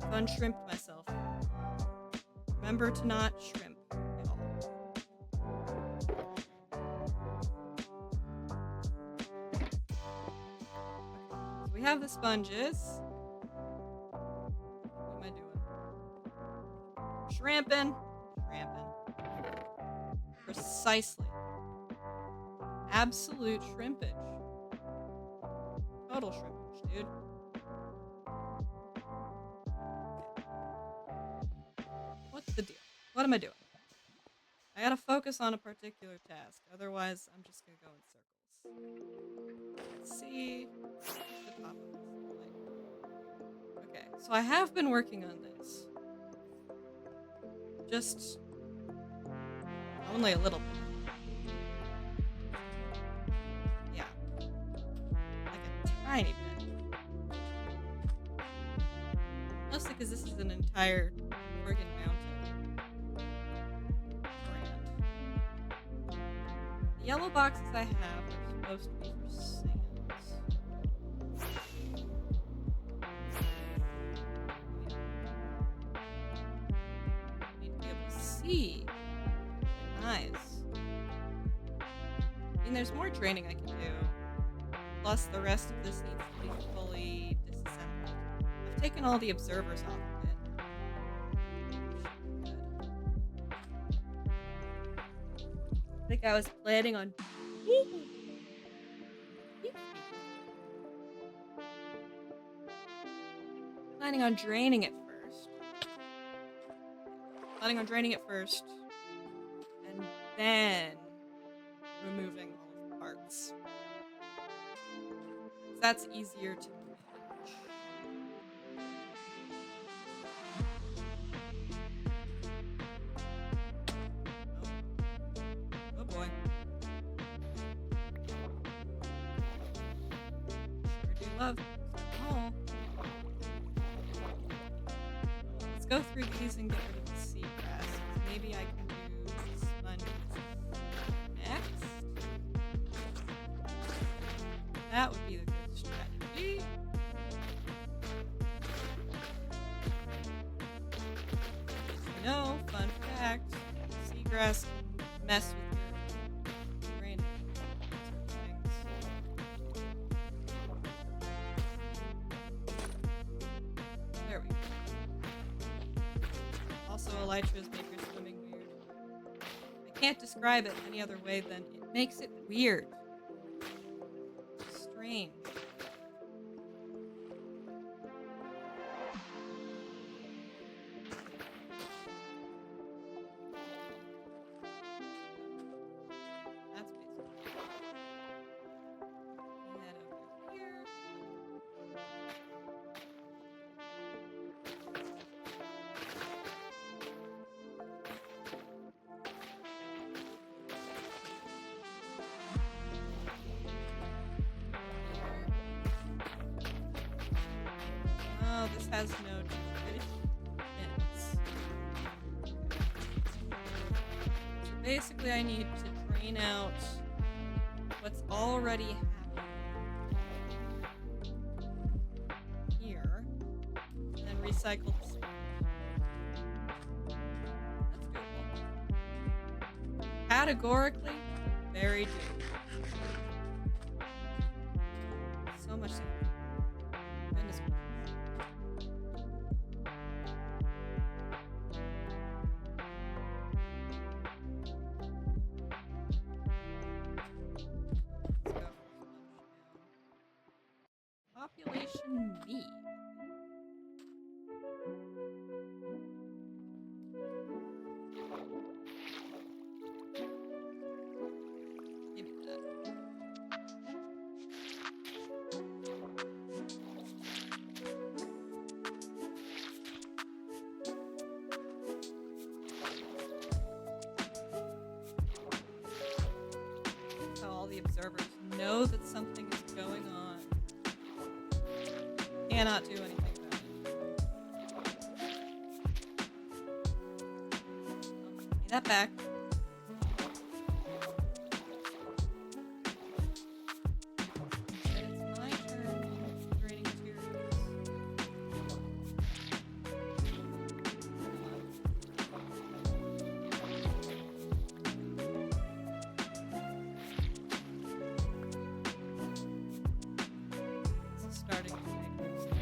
I've unshrimped myself. Remember to not shrimp, y'all. So we have the sponges. What am I doing? Shrimping. Shrimping. Precisely. Absolute shrimpage. Total shrimpage, dude. What's the deal? What am I doing? I gotta focus on a particular task, otherwise I'm just gonna go in circles. Let's see. The top of this light. Okay, so I have been working on this. Just only a little bit. Yeah. Like a tiny bit. Mostly because this is an entire friggin' mountain. Brand. The yellow boxes I have are supposed to be for sands. Need to be able to see with my eyes. I mean, there's more training I can do. Plus, the rest of this needs to be fully disassembled. I've taken all the observers off of it. I think I was planning on draining it first. Planning on draining it first. And then removing all of the parts. That's easier to manage. Oh boy. Sure do love. Oh. Let's go through these and get rid of the seagrass. Maybe I can do sponges next. That would be the good strategy. No, fun fact, seagrass can mess with your drainage things. There we go. Also, elytras make your swimming weird. I can't describe it any other way than it makes it weird. Strange. That's basically head over here. this has no fish fins. So basically I need to drain out what's already happening here, and then recycle the sponge. That's doable. Categorically, very doable. So much sand. Goodness gracious. Let's go for sponge now. Population me. Give me that. That's how all the observers know that something is going on. Cannot do anything about it. Give me that back. It's my turn draining materials. This is starting to make sense.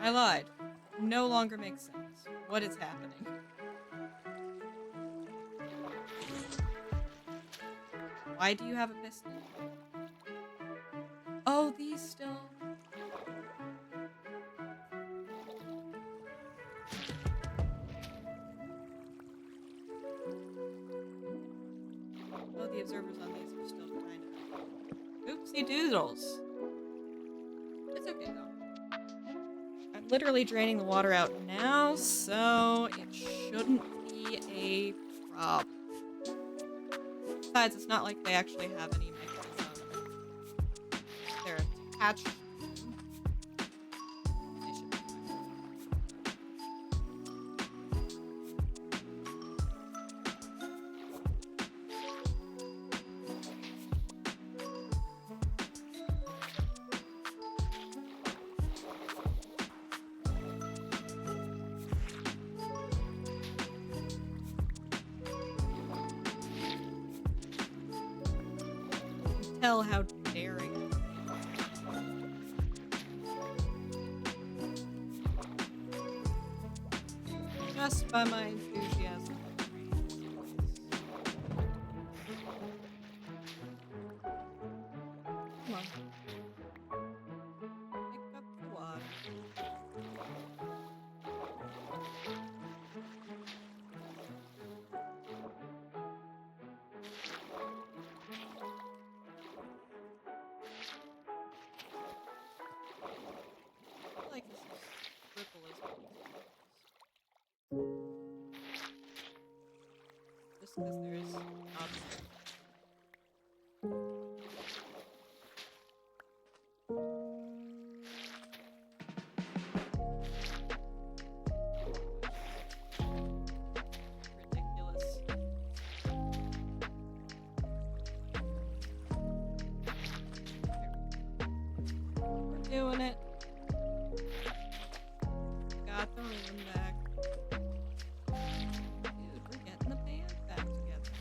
I lied. No longer makes sense. What is happening? Why do you have a piston? Oh, these still. Oh, the observers on these are still kind of. Oopsie doodles. It's okay though. I'm literally draining the water out now, so it shouldn't be a problem. Besides, it's not like they actually have any mechanism. They're attached. They should be fine. Tell how daring. Just by my enthusiasm. Come on. Pick up the water. I like this ripple as well. Just because there's obstacles. Ridiculous. We're doing it. Got the rhythm back. Dude, we're getting the band back together.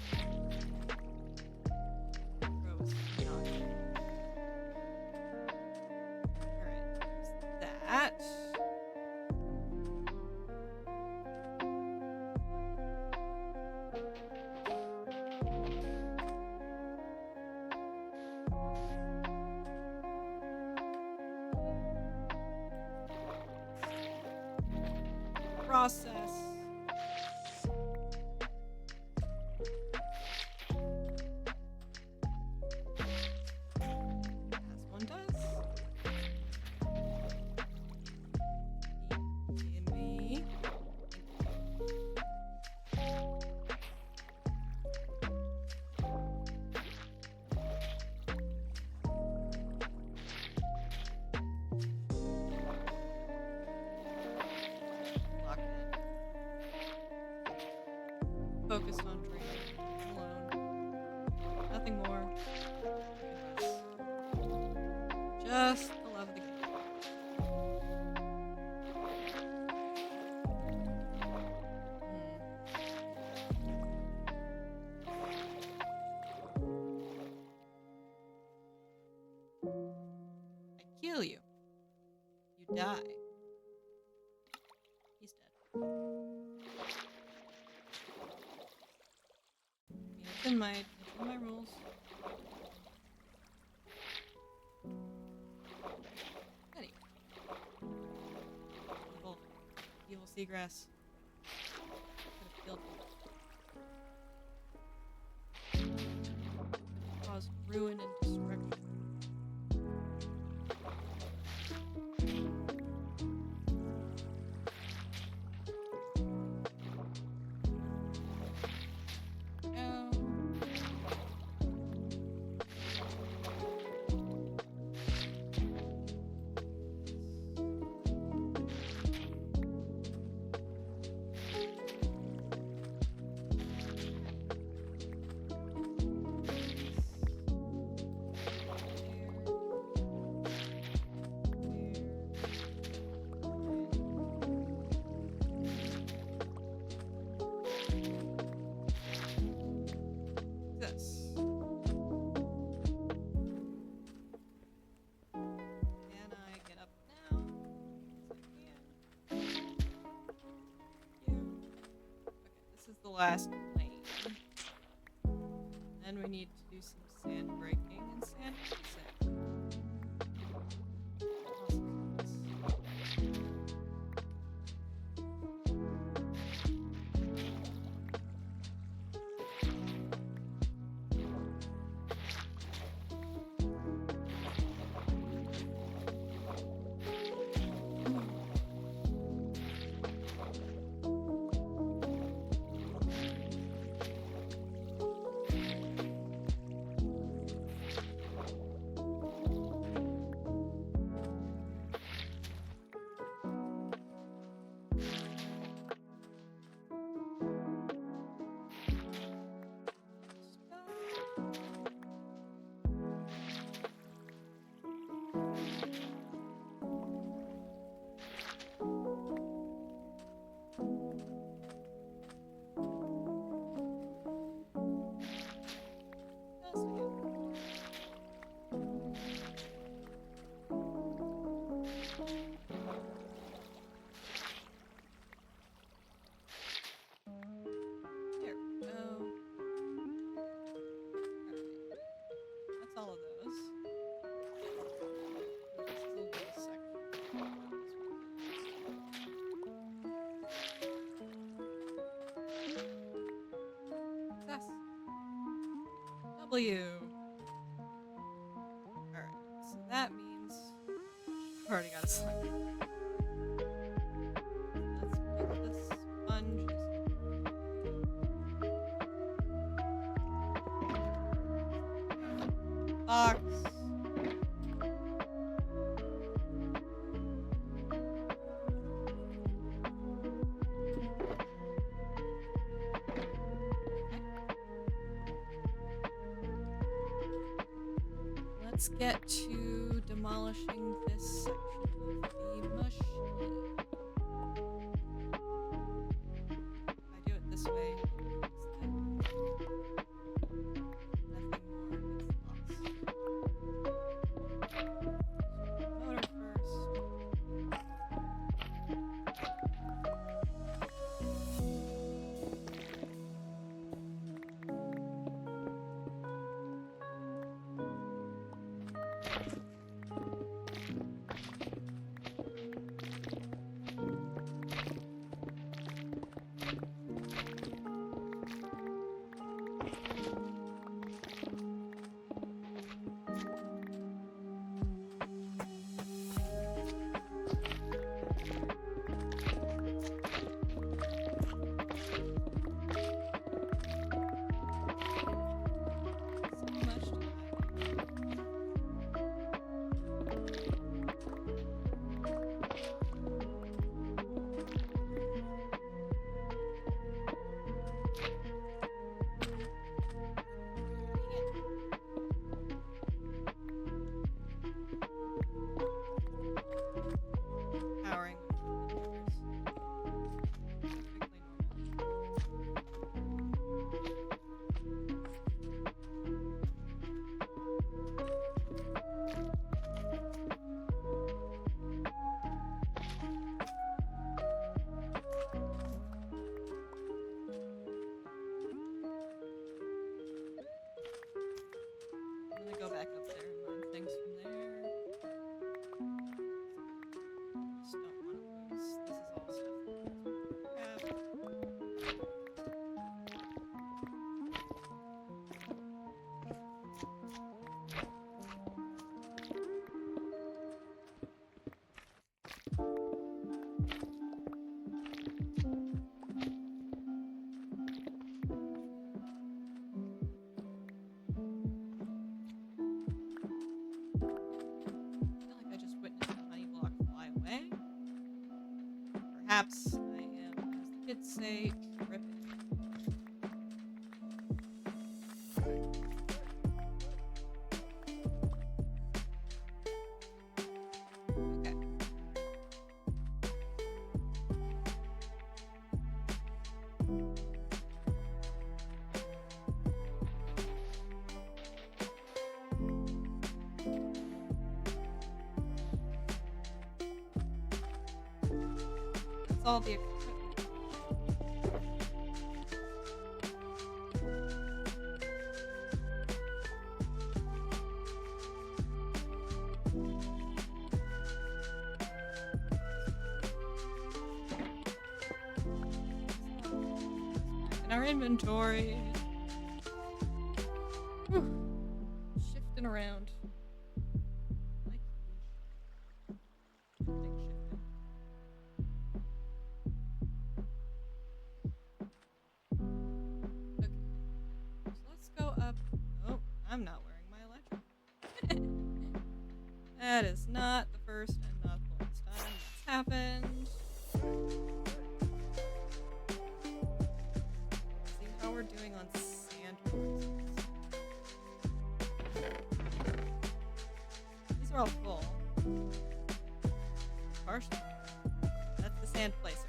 Gross. Alright, there's that. Process. As one does. Give me. focused on drinking alone. Nothing more. Just the love of the game. I kill you. You die. He's dead. Yeah, it's in my rules. Anyway. Evil seagrass. Could have killed me. Caused ruin and destruction. Last lane. Then we need to do some sand breaking and sand fixing. W. Alright, so that means I've already got a slime. Let's pick the sponges. Box. Let's get to demolishing this section of the machine. If I do it this way, nothing more gets lost. Motor first. Perhaps I am, as the kids say, tripping. Okay. That's all the equipment. In our inventory. Whew. Shifting around. Like shifting. Okay. So let's go up. Oh, I'm not wearing my electric. That is not the first and not the last time that's happened. See how we're doing on sand horses. These are all full. Partially. That's the sand placer.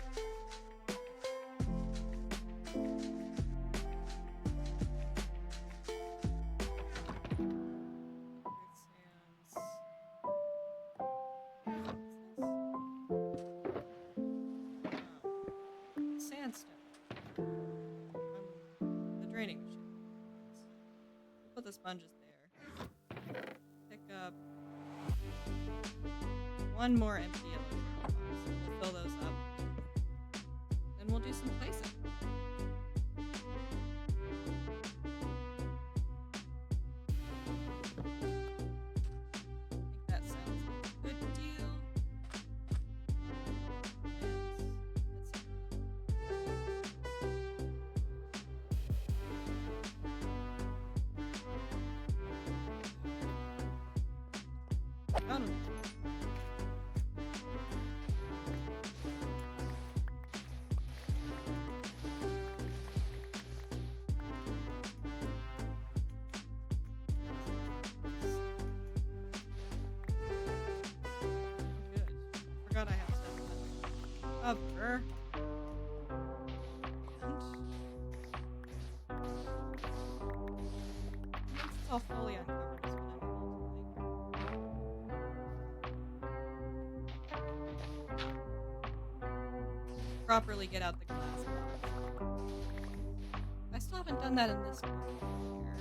Sandstone. The draining machine. We'll put the sponges there. Pick up one more empty electric box. We'll fill those up. Then we'll do some placing. I think that sounds like a good deal. Found them. Good. Forgot I have stuff to cover. And it's all fully uncovered is what I'm like. Properly get out the glass box. I still haven't done that in this one here.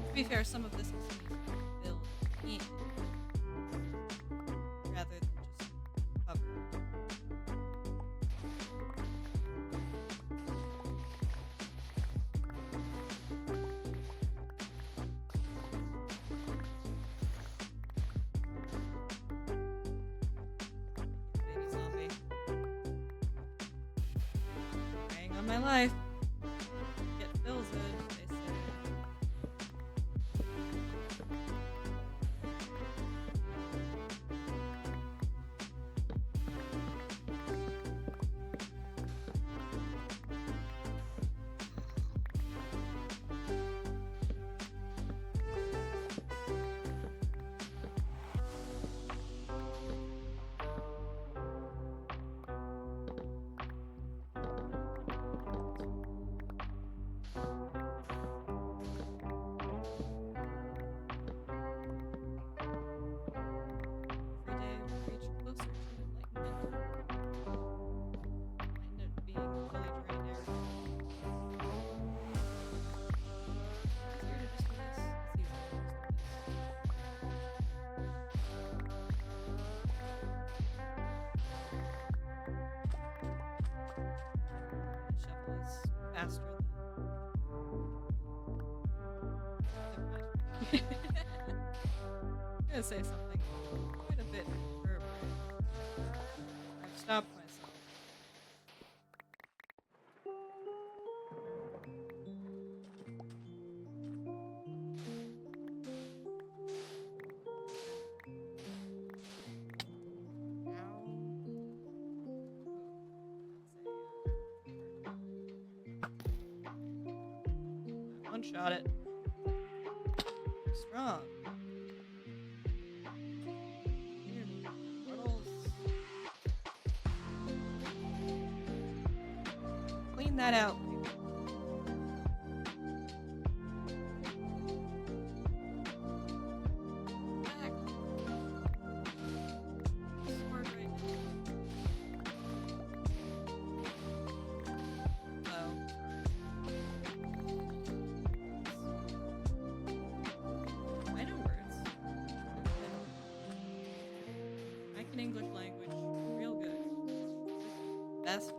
To be fair, some of this is built in rather than just covered. Baby zombie. Preying on my life. Get fills it, they say. Every day we reach closer to enlightenment. I end up being fully drained air. Easier to just do this. It's easier to just do this. The shovel is faster than. Never mind. I'm gonna say something quite a bit inappropriate. I've stopped myself. Ow. slingshot it. Strong. Portals. Clean that out. English language, real good. Best.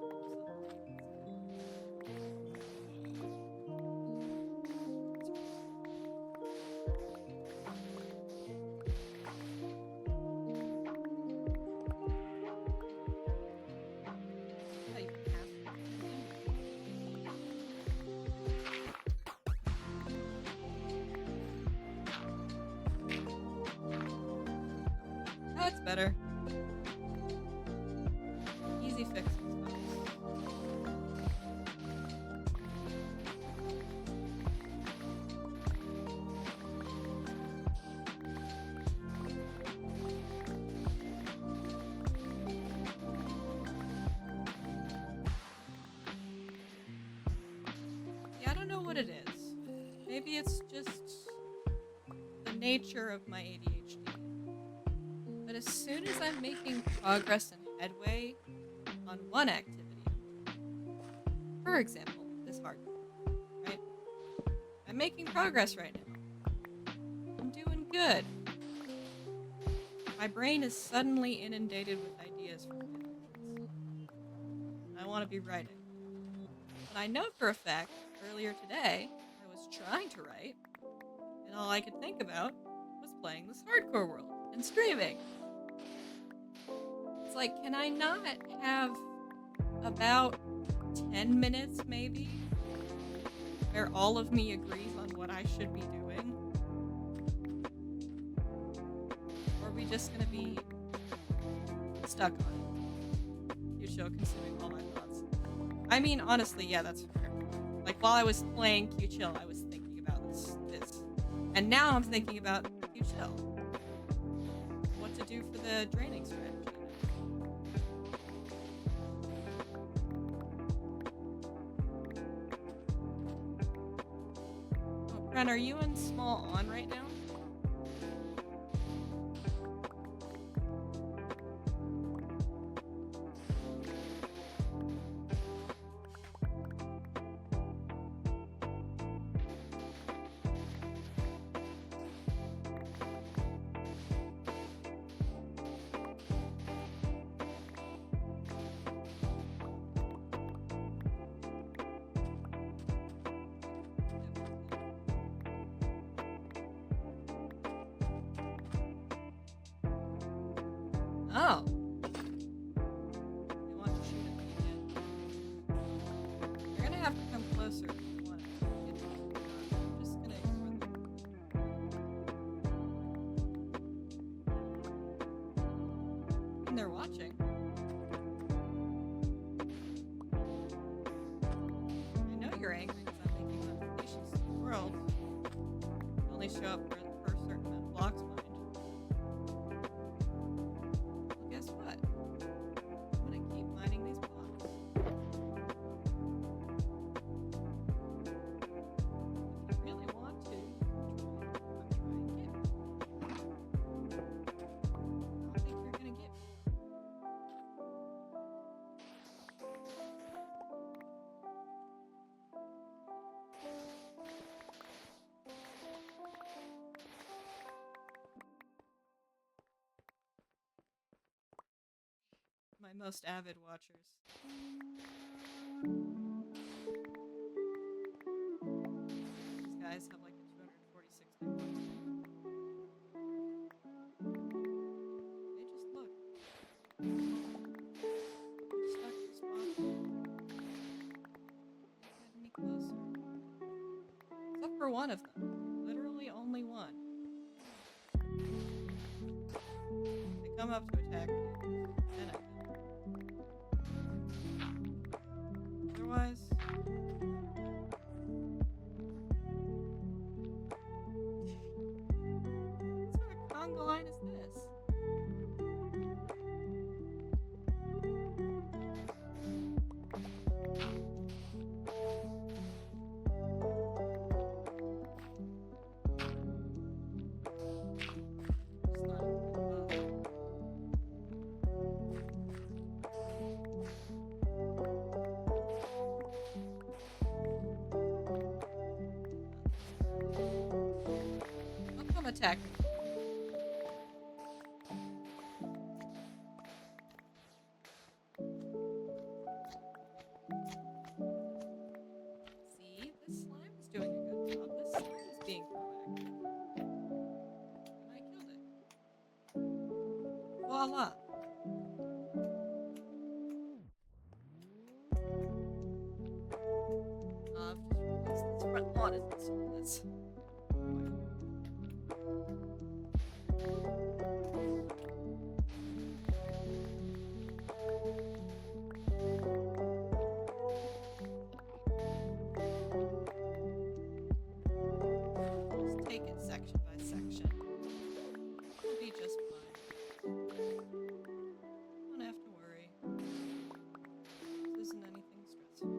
Oh, it's better. Easy fix. Yeah, I don't know what it is. Maybe it's just the nature of my ADHD. But as soon as I'm making progress and headway on one activity, for example, this hardcore, right? I'm making progress right now. I'm doing good. My brain is suddenly inundated with ideas from different things. I want to be writing. But I know for a fact, earlier today, I was trying to write, and all I could think about was playing this hardcore world and streaming. It's like, can I not have about 10 minutes, maybe, where all of me agrees on what I should be doing? Or are we just gonna be stuck on it? Your show consuming all my thoughts. I mean, honestly, yeah, that's fair. Like, while I was playing Q-Chill, I was thinking about this. And now I'm thinking about Q-Chill. What to do for the draining strategy. Ren, are you in small on right now? Oh. You want to shoot at me again? You're gonna have to come closer if you want to. I'm just gonna ignore them. And they're watching. I know you're angry because I'm making modifications to the world. You only show up for a certain amount of blocks behind. Guess what? I'm gonna keep mining these blocks. If you really want to, try and get me. I don't think you're gonna get me. My most avid watchers. These guys have like a 246 day watch time. They just look. I'm stuck responding. Get any closer. Except for one of them. Literally only one. They come up to attack me. And I otherwise, I'm a tech. See, this slime is doing a good job. This slime is being proactive. And I killed it. Voila. I've just realized this front lawn isn't spotless. Just take it section by section. It'll be just fine. Don't have to worry. This isn't anything stressful.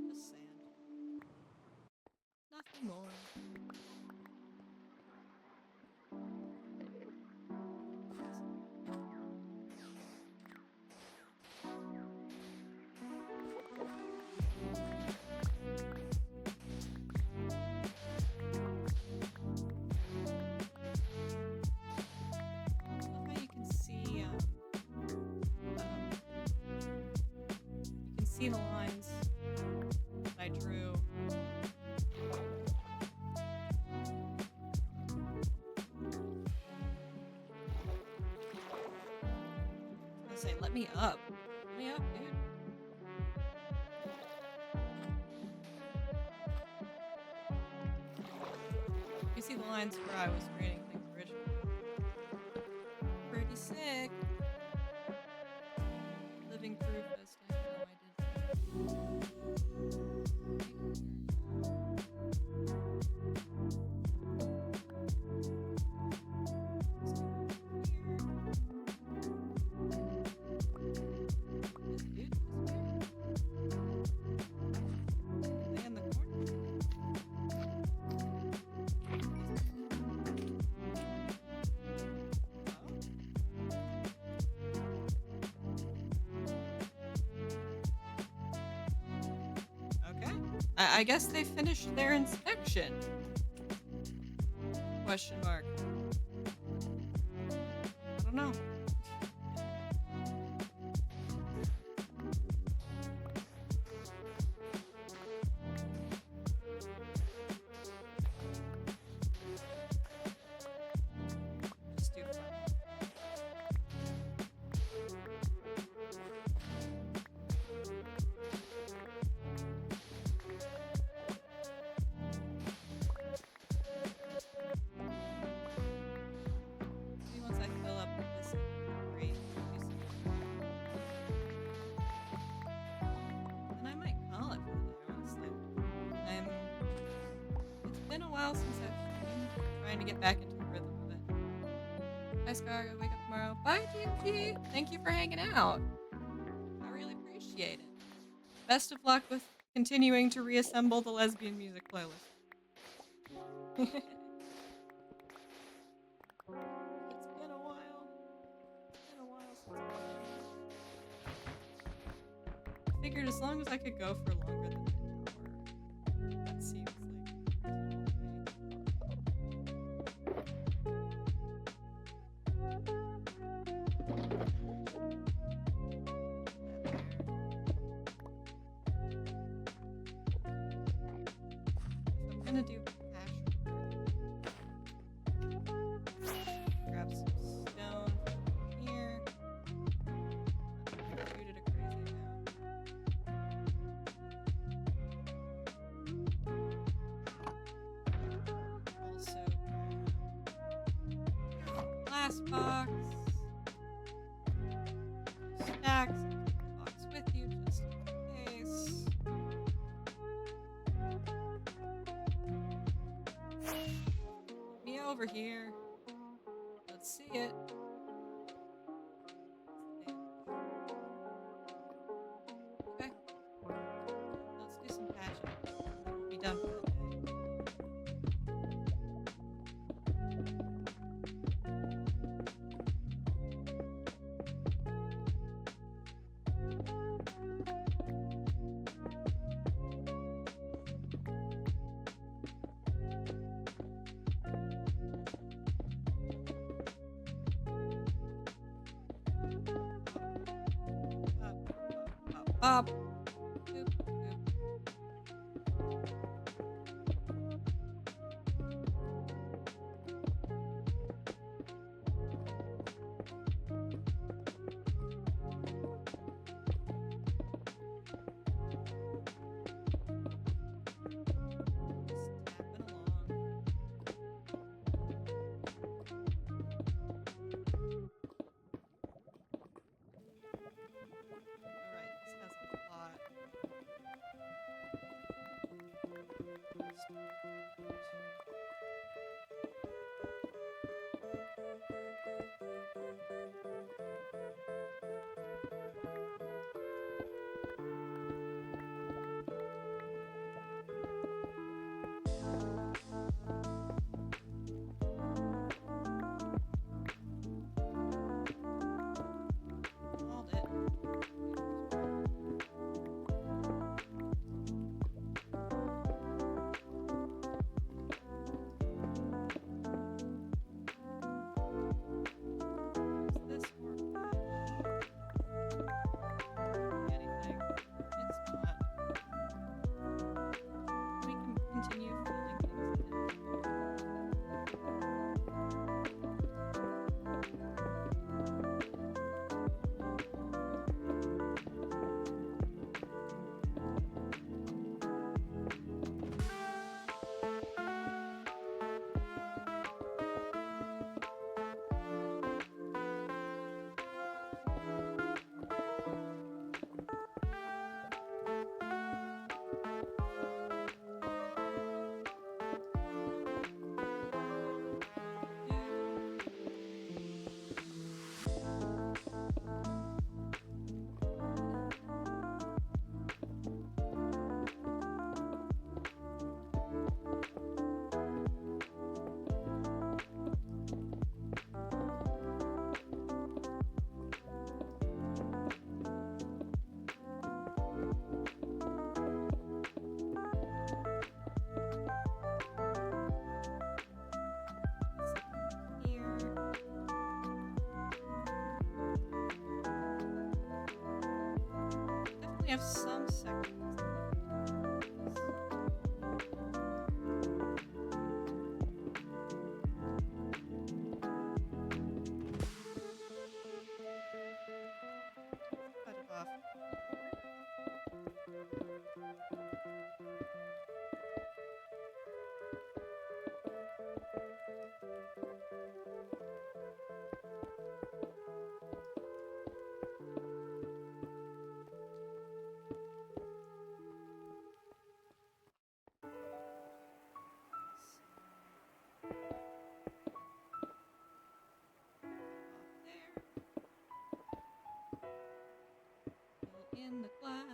Just sand. Nothing more. I love how you can see, you can see the lines that I drew. I was gonna say, let me up. Let me up, dude. You see the lines where I was creating things originally. Pretty sick. Living proof as to how I did in the corner. Okay. I guess they finished their inspection. Question mark. I don't know. Just do fun. Maybe once I fill up this green then I might call it for the day, honestly. It's been a while since I've been trying to get back into the rhythm of it. Bye, Scar. I gotta wake up tomorrow. Bye, GMG. Thank you for hanging out. I really appreciate it. Best of luck with continuing to reassemble the lesbian music playlist. It's been a while. It's been a while since I figured as long as I could go for longer than an hour, that seems like I'm gonna do hash. Grab some stone from here. Shoot it a crazy amount. Also, glass box. Stacks. Box with you just in case. Me over here. Let's see it. Okay. Let's do some patching. We'll be done for the day. Boop, boop. Just tapping along. Alright, this has a lot. Hold it. Is this work? Anything? It's not. We can continue filling things in. Here. Definitely have some sections. Cut it off. Off there. Fill in the glass.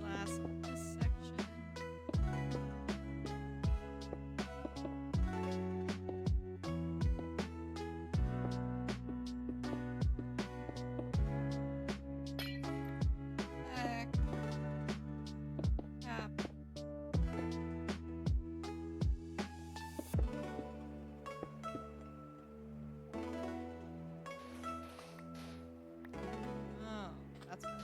Glass on this section. Back. Cap. Oh, that's better.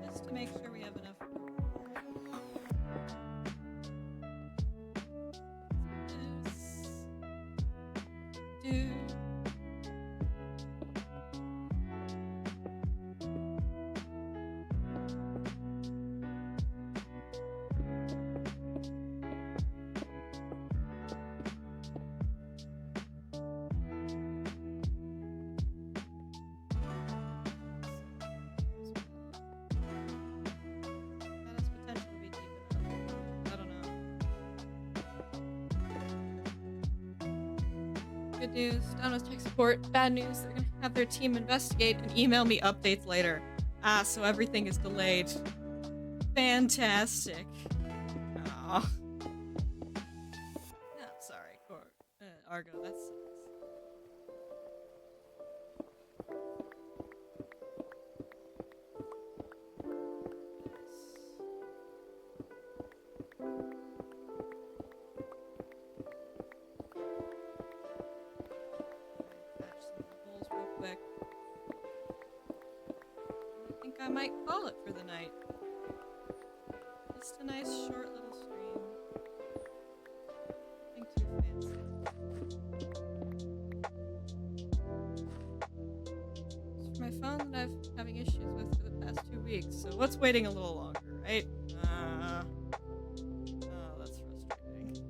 Just to make sure we have enough room. Do. Good news. Down with tech support. Bad news. They're gonna have their team investigate and email me updates later. Ah, so everything is delayed. Fantastic. Oh. No, sorry, Argo. That sucks. Quick. I think I might call it for the night. Just a nice short little stream. Nothing too fancy. It's for my phone that I've been having issues with for the past 2 weeks, so what's waiting a little longer, right? Oh, that's frustrating.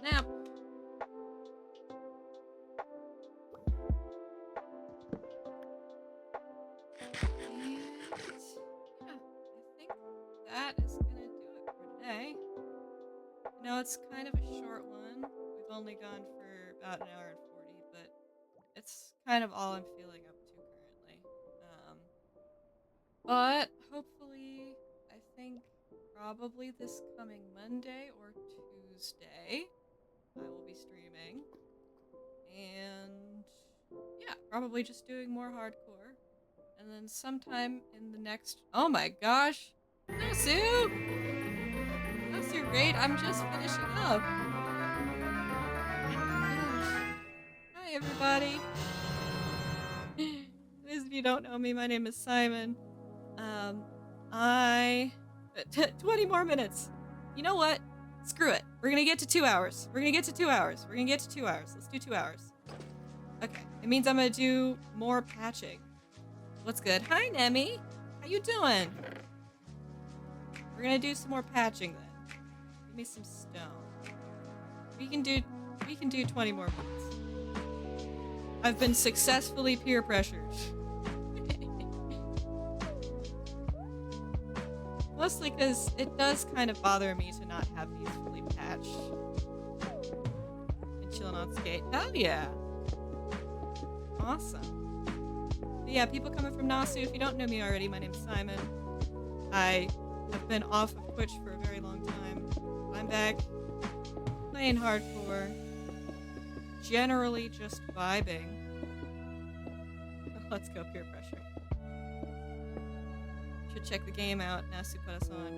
Nap. And yeah, I think that is gonna do it for today. I know it's kind of a short one. We've only gone for about an hour and 40, but it's kind of all I'm feeling up to currently. But hopefully, I think probably this coming Monday or Tuesday, I will be streaming. And yeah, probably just doing more hardcore. And then sometime in the next... Oh my gosh! Nasu! Nasu raid, I'm just finishing up. Hi everybody! Those of you who don't know me, my name is Simon. 20 more minutes. You know what? Screw it. We're gonna get to 2 hours. We're gonna get to 2 hours. We're gonna get to 2 hours. Let's do 2 hours. Okay. It means I'm gonna do more patching. What's good? Hi, Nemi. How you doing? We're gonna do some more patching then. Give me some stone. We can do 20 more minutes. I've been successfully peer pressured. Mostly because it does kind of bother me to not have these fully patched. And chilling on skate. Hell yeah! Awesome. But yeah, people coming from Nasu, if you don't know me already, my name's Simon. I have been off of Twitch for a very long time. I'm back playing hardcore. Generally just vibing. Let's go peer pressure. Should check the game out. Nasu put us on.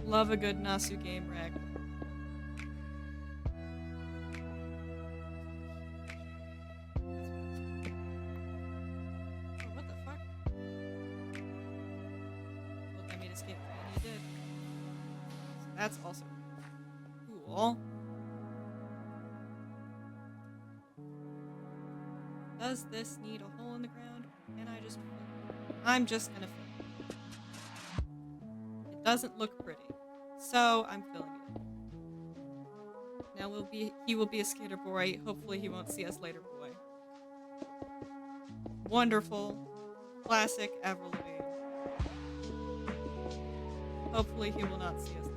Love a good Nasu game wreck. Oh, what the fuck? Told Demi to escape and he did. So that's also cool. Does this need a hole in the ground? Can I just fill it? I'm just gonna fill it. It doesn't look pretty, so I'm filling it. Now he will be a skater boy. Hopefully he won't see us later, boy. Wonderful, classic Avril Lavigne. Hopefully he will not see us later.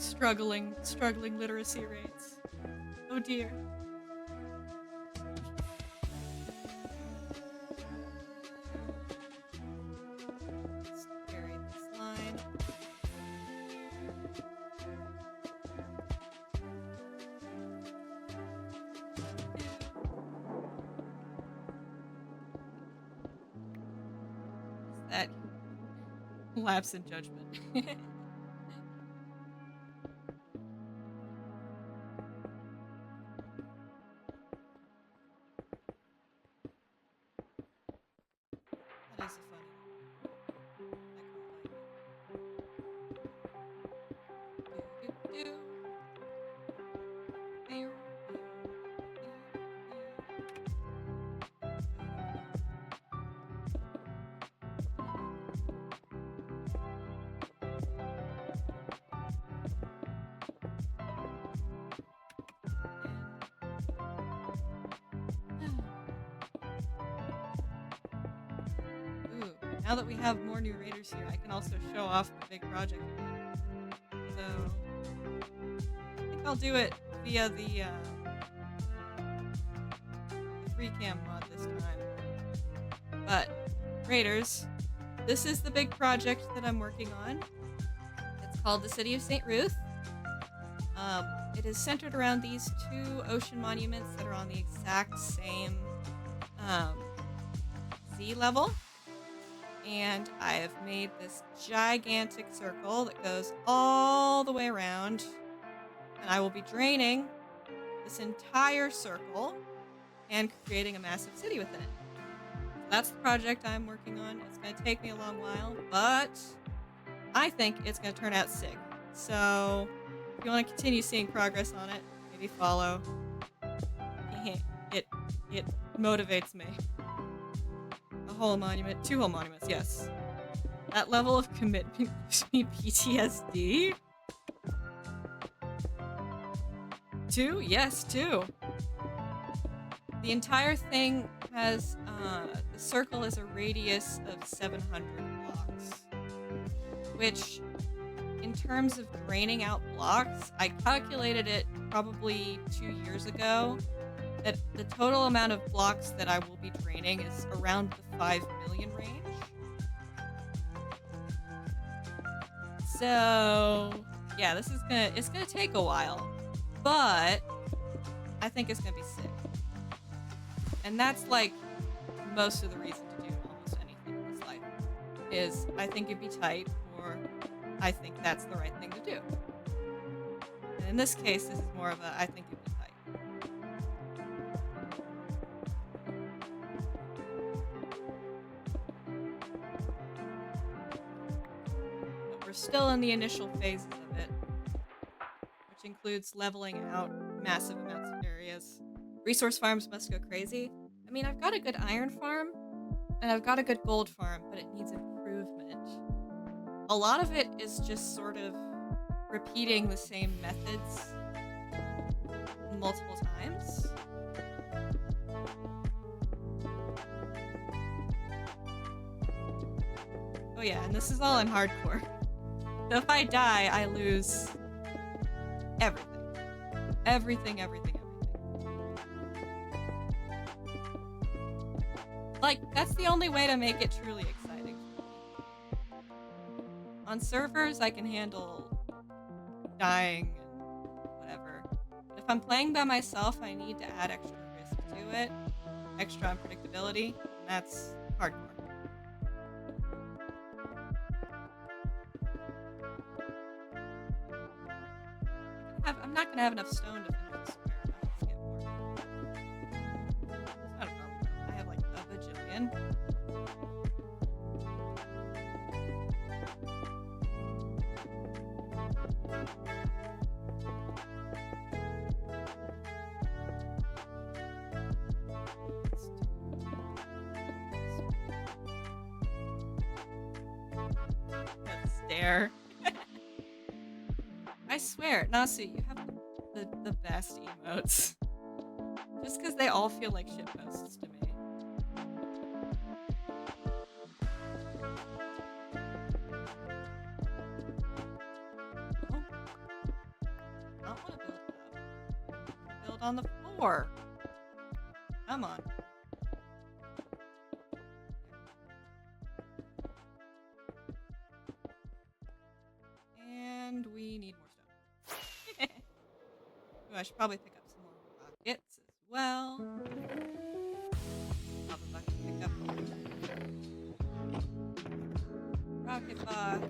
Struggling literacy rates. Oh dear. Let's carry this line. Is that lapse in judgment? That is a funny one. I quite like it. Ooh, now that we have more new raiders here, I can also show off the big project again. So I think I'll do it via the free cam mod this time. But raiders, this is the big project that I'm working on. It's called the City of St. Ruth. It is centered around these two ocean monuments that are on the exact same sea level. And I have made this gigantic circle that goes all the way around. And I will be draining this entire circle and creating a massive city within it. That's the project I'm working on. It's going to take me a long while, but I think it's going to turn out sick. So if you want to continue seeing progress on it, maybe follow. It motivates me. A whole monument, 2 whole monuments, yes. That level of commitment gives me PTSD. 2? Yes, 2. The entire thing has, the circle is a radius of 700 blocks. Which, in terms of draining out blocks, I calculated it probably 2 years ago, that the total amount of blocks that I will be draining is around the 5 million range. So, yeah, it's gonna take a while, but I think it's gonna be sick. And that's like most of the reason to do almost anything in this life, is I think it'd be tight, or I think that's the right thing to do. And in this case, this is more of a I think it'd be tight. Still in the initial phases of it, which includes leveling out massive amounts of areas. Resource farms must go crazy. I mean, I've got a good iron farm, and I've got a good gold farm, but it needs improvement. A lot of it is just sort of repeating the same methods multiple times. Oh yeah, and this is all in hardcore. So if I die, I lose everything. Everything. Like, that's the only way to make it truly exciting. On servers, I can handle dying and whatever. But if I'm playing by myself, I need to add extra risk to it. Extra unpredictability. And that's hardcore. I'm not gonna have enough stone to finish this square. I'm gonna get more. It's not a problem. I have like a bajillion. That stare. I swear, Nasu, you have the best emotes. Just because they all feel like shitposts to me. Oh. on the floor. Come on. And we need more stuff. Ooh, I should probably pick up some more rockets as well. Lava bucket pick up rocket box.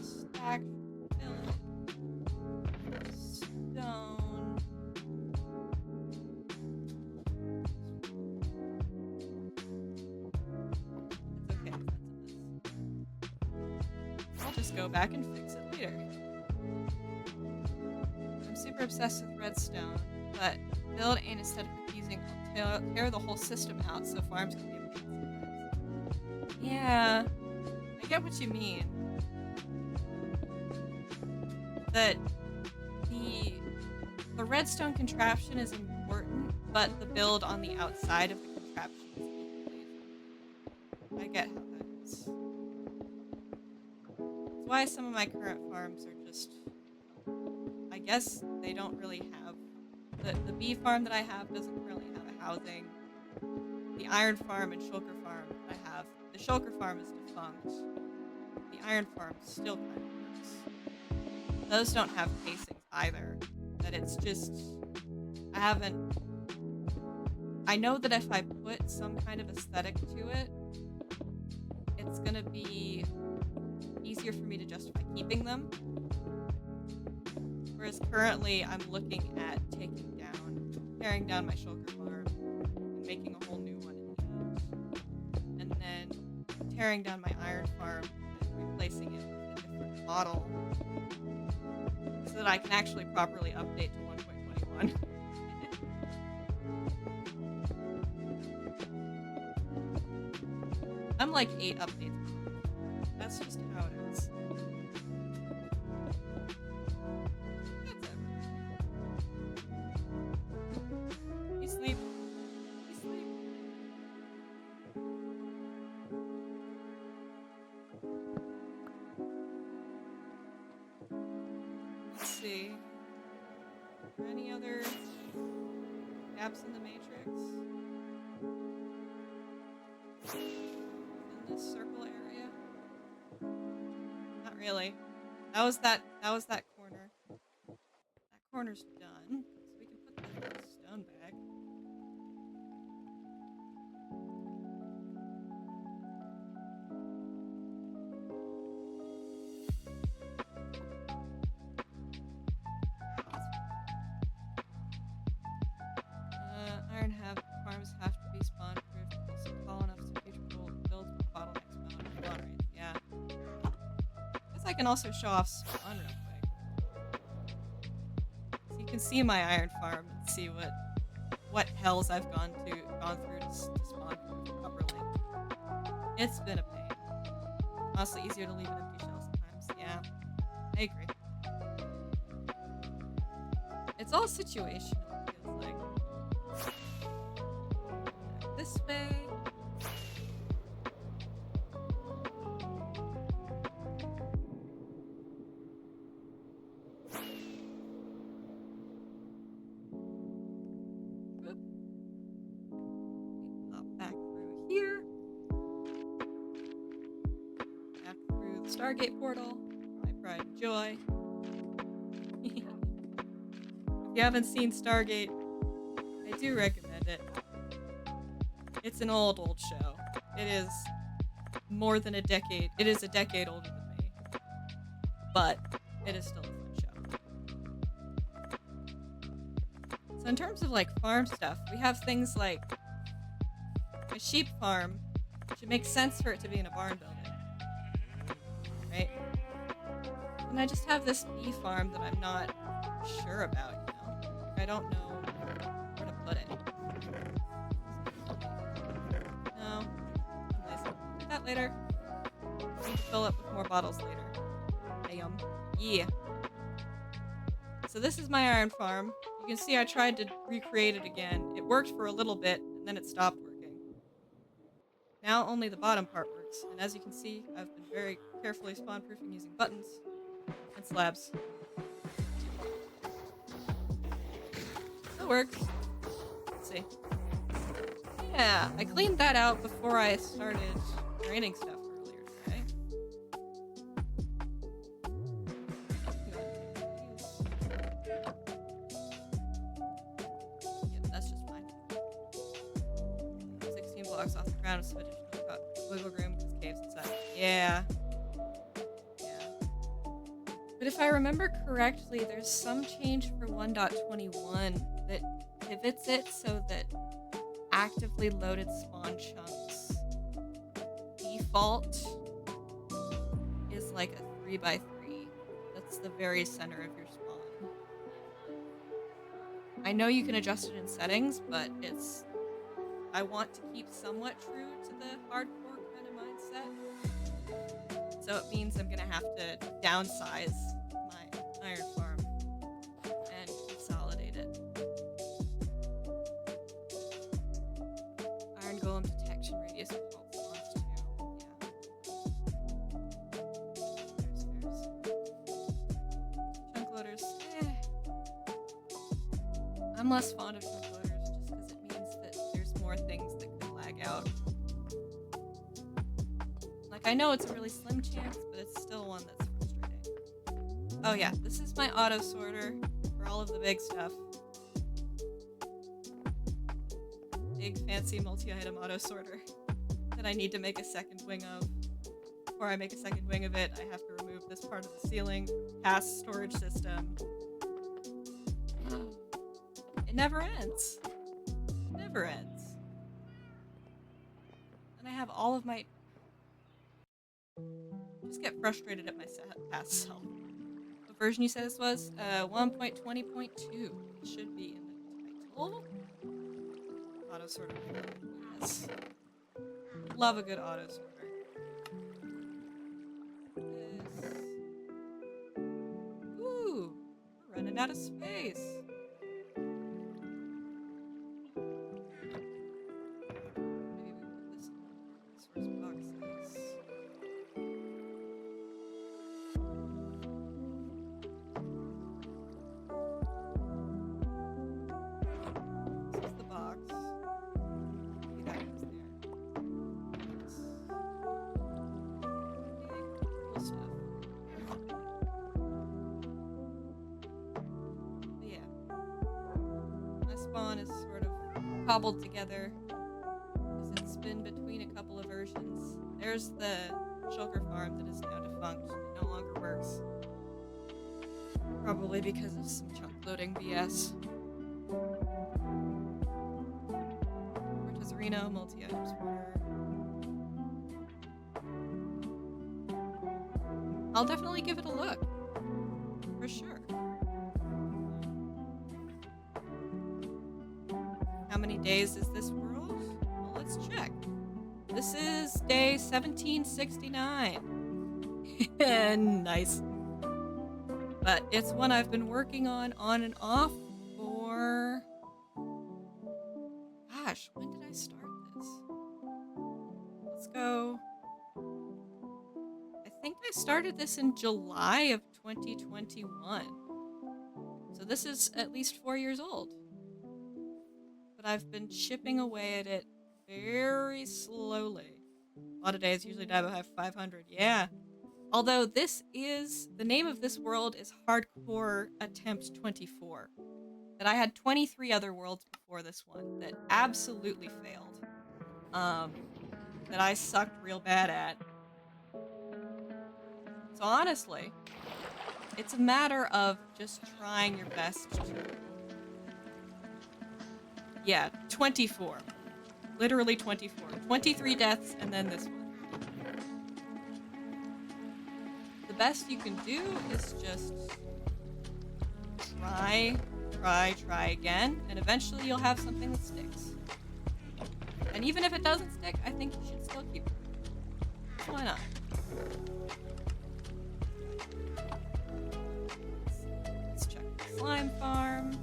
Stack filling. Stone. It's okay, that's a mess. I'll just go back and fix it later. I'm super obsessed with redstone, but build ain't aesthetically pleasing. I'll tear the whole system out so farms can be a pain sometimes. Yeah, I get what you mean. That the redstone contraption is important, but the build on the outside of the contraption is equally. I get how that is. That's why some of my current farms are just, I guess they don't really have, the bee farm that I have doesn't currently have a housing. The iron farm and shulker farm that I have, the shulker farm is defunct. The iron farm still kind of works. Those don't have casings either. That it's just, I know that if I put some kind of aesthetic to it, it's gonna be easier for me to justify keeping them. Whereas currently I'm looking at tearing down my shulker farm and making a whole new one in the end. And then tearing down my iron farm and replacing it with a different model so that I can actually properly update to 1.21. I'm like 8 updates. That's just how it is. That's it. You sleep. You sleep. Let's see. Are there any other gaps in the matrix? In this circle area? Not really. That was that corner. That corner's done. So we can put the stone back. Iron farms have to be spawn proof, also tall enough to future build bottlenecks spawn rates. Yeah. Guess I can also show off spawn real quick. So you can see my iron farm and see what hells I've gone through to spawn proof properly. It's been a pain. Honestly, easier to leave an empty shell sometimes. Yeah, I agree. It's all situational, it feels like. This way. Oop. Pop back through here. Back through the Stargate portal. My pride and joy. If you haven't seen Stargate, I do recommend it. It's an old show. It is more than a decade. It is a decade older than me. But it is still a fun show. So in terms of like farm stuff, we have things like a sheep farm, which it makes sense for it to be in a barn building. Right? And I just have this bee farm that I'm not sure about, you know? I don't know where to put it. No. Do that later. I need to fill up with more bottles later. Damn. Yeah. So this is my iron farm. You can see I tried to recreate it again. It worked for a little bit, and then it stopped working. Now only the bottom part works, and as you can see, I've been very carefully spawn-proofing using buttons. And slabs. That works. Let's see. Yeah, I cleaned that out before I started draining stuff earlier today. Yeah, that's just fine. 16 blocks off the ground with some additional wiggle room because caves inside. Yeah. But if I remember correctly, there's some change for 1.21 that pivots it so that actively loaded spawn chunks default is like a 3x3. That's the very center of your spawn. I know you can adjust it in settings, but I want to keep somewhat true to the hardcore kind of mindset. So it means I'm gonna have to downsize my iron farm and consolidate it. Iron golem detection radius of all spawns too. Yeah. Chunk loaders. I'm less fond of chunk loaders just because it means that there's more things that could lag out. Like, I know it's a really slim chance, but it's still one that's frustrating. Oh yeah, this is my auto sorter for all of the big stuff. Big fancy multi-item auto sorter that I need to make a second wing of. Before I make a second wing of it, I have to remove this part of the ceiling, past storage system. It never ends. It never ends. And I have all of my... Just get frustrated at my past self. What version you said this was? 1.20.2. It should be in the title. Auto sorter. Yes. Love a good auto sorter. This. Ooh, we're running out of space. Maybe we put this in the resource boxes. This is the box. Maybe that goes there. Cool stuff. But yeah. My spawn is sort of cobbled together because it's been between a couple of versions. There's the shulker farm that is now defunct. It no longer works. Probably because of some chunk loading BS. Arena multi-item sorter. I'll definitely give it a look. For sure. How many days is this world? Well, let's check. This is day 1769. Nice. But it's one I've been working on and off for... Gosh, when did I start this? Let's go. I think I started this in July of 2021. So this is at least 4 years old. But I've been chipping away at it very slowly. A lot of days, usually I have 500. Yeah. Although this is, the name of this world is Hardcore Attempt 24. That I had 23 other worlds before this one that absolutely failed. That I sucked real bad at. So honestly, it's a matter of just trying your best to... Yeah, 24. Literally 24. 23 deaths and then this one. The best you can do is just try again, and eventually you'll have something that sticks. And even if it doesn't stick, I think you should still keep it. Why not? Let's check the slime farm.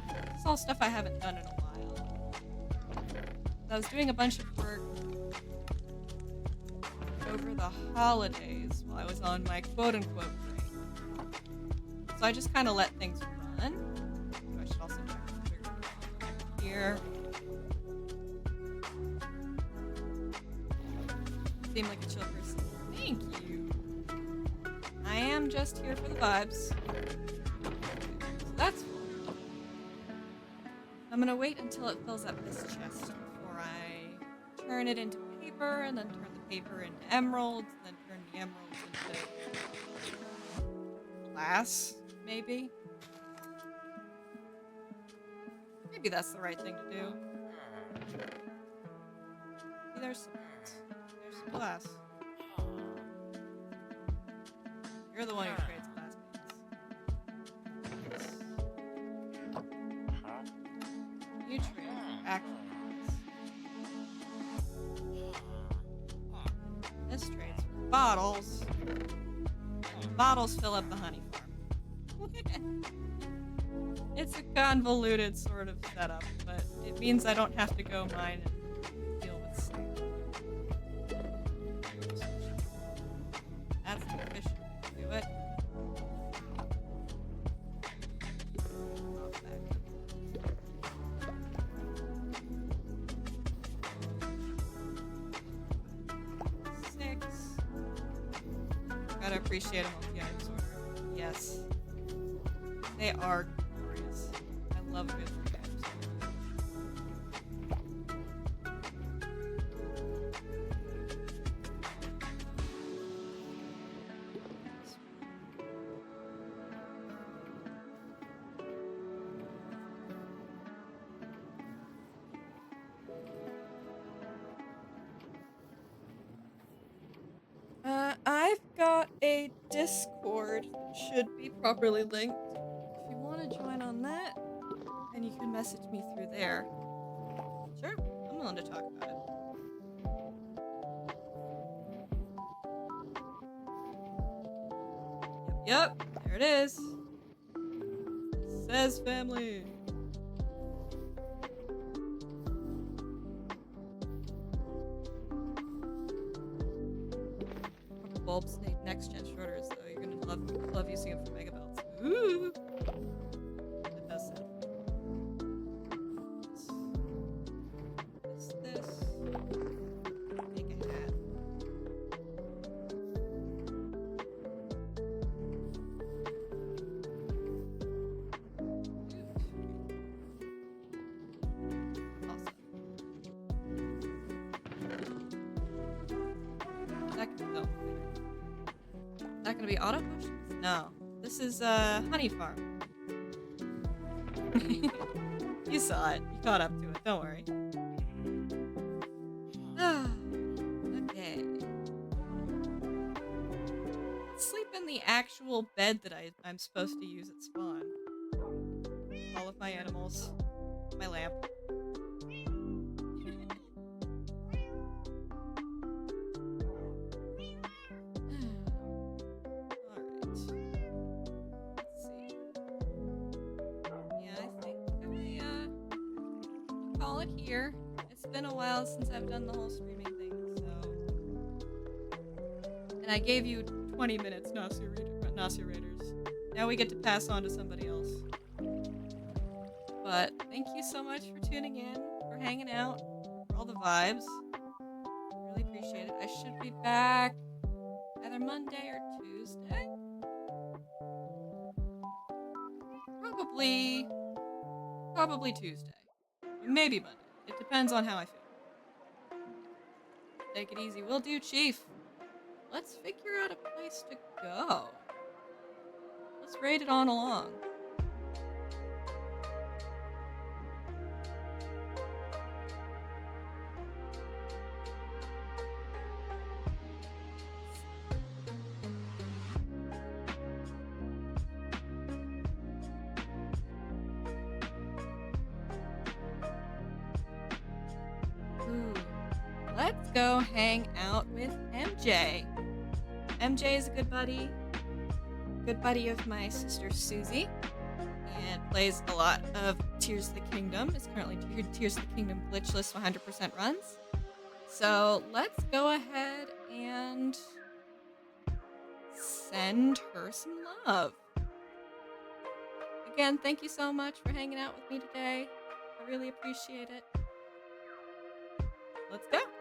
This is all stuff I haven't done in a while. I was doing a bunch of work over the holidays while I was on my quote-unquote break. So I just kind of let things run. I should also check the trigger here. Seem like a chill person. Thank you. I am just here for the vibes. So that's fun. I'm gonna wait until it fills up this chest before I turn it into paper, and then turn the paper into emeralds, and then turn the emeralds into glass, maybe? Maybe that's the right thing to do. Maybe there's some glass. You're the one who trades glass beans. You trade actual glass. This trades for bottles. And bottles fill up the honey farm. It's a convoluted sort of setup, but it means I don't have to go mine and deal with sand. That's the efficient way to do it. Gotta appreciate them on the items order. Yes. They are glorious. I love a good items order. I've got a Discord, should be properly linked. If you want to join on that, then you can message me through there. Sure, I'm willing to talk about it. Yep, there it is. Says family. Bulbs need next gen shorters, though. You're gonna love using them for mega belts. Ooh! It does sound. This. Make a hat. Awesome. That can go. Not gonna be auto potions? No. This is honey farm. You saw it. You caught up to it. Don't worry. Okay. Sleep in the actual bed that I'm supposed to use at spawn. All of my animals. My lamp. Here. It's been a while since I've done the whole streaming thing, so... And I gave you 20 minutes, Nausea Raiders. Now we get to pass on to somebody else. But thank you so much for tuning in, for hanging out, for all the vibes. Really appreciate it. I should be back either Monday or Tuesday. Probably Tuesday. Maybe Monday. It depends on how I feel. Take it easy. Will do, Chief. Let's figure out a place to go. Let's raid it on along. Let's go hang out with MJ. MJ is a good buddy of my sister Susie, and plays a lot of Tears of the Kingdom. Is currently Tears of the Kingdom glitchless 100% runs. So let's go ahead and send her some love. again, thank you so much for hanging out with me today. I really appreciate it. Let's go.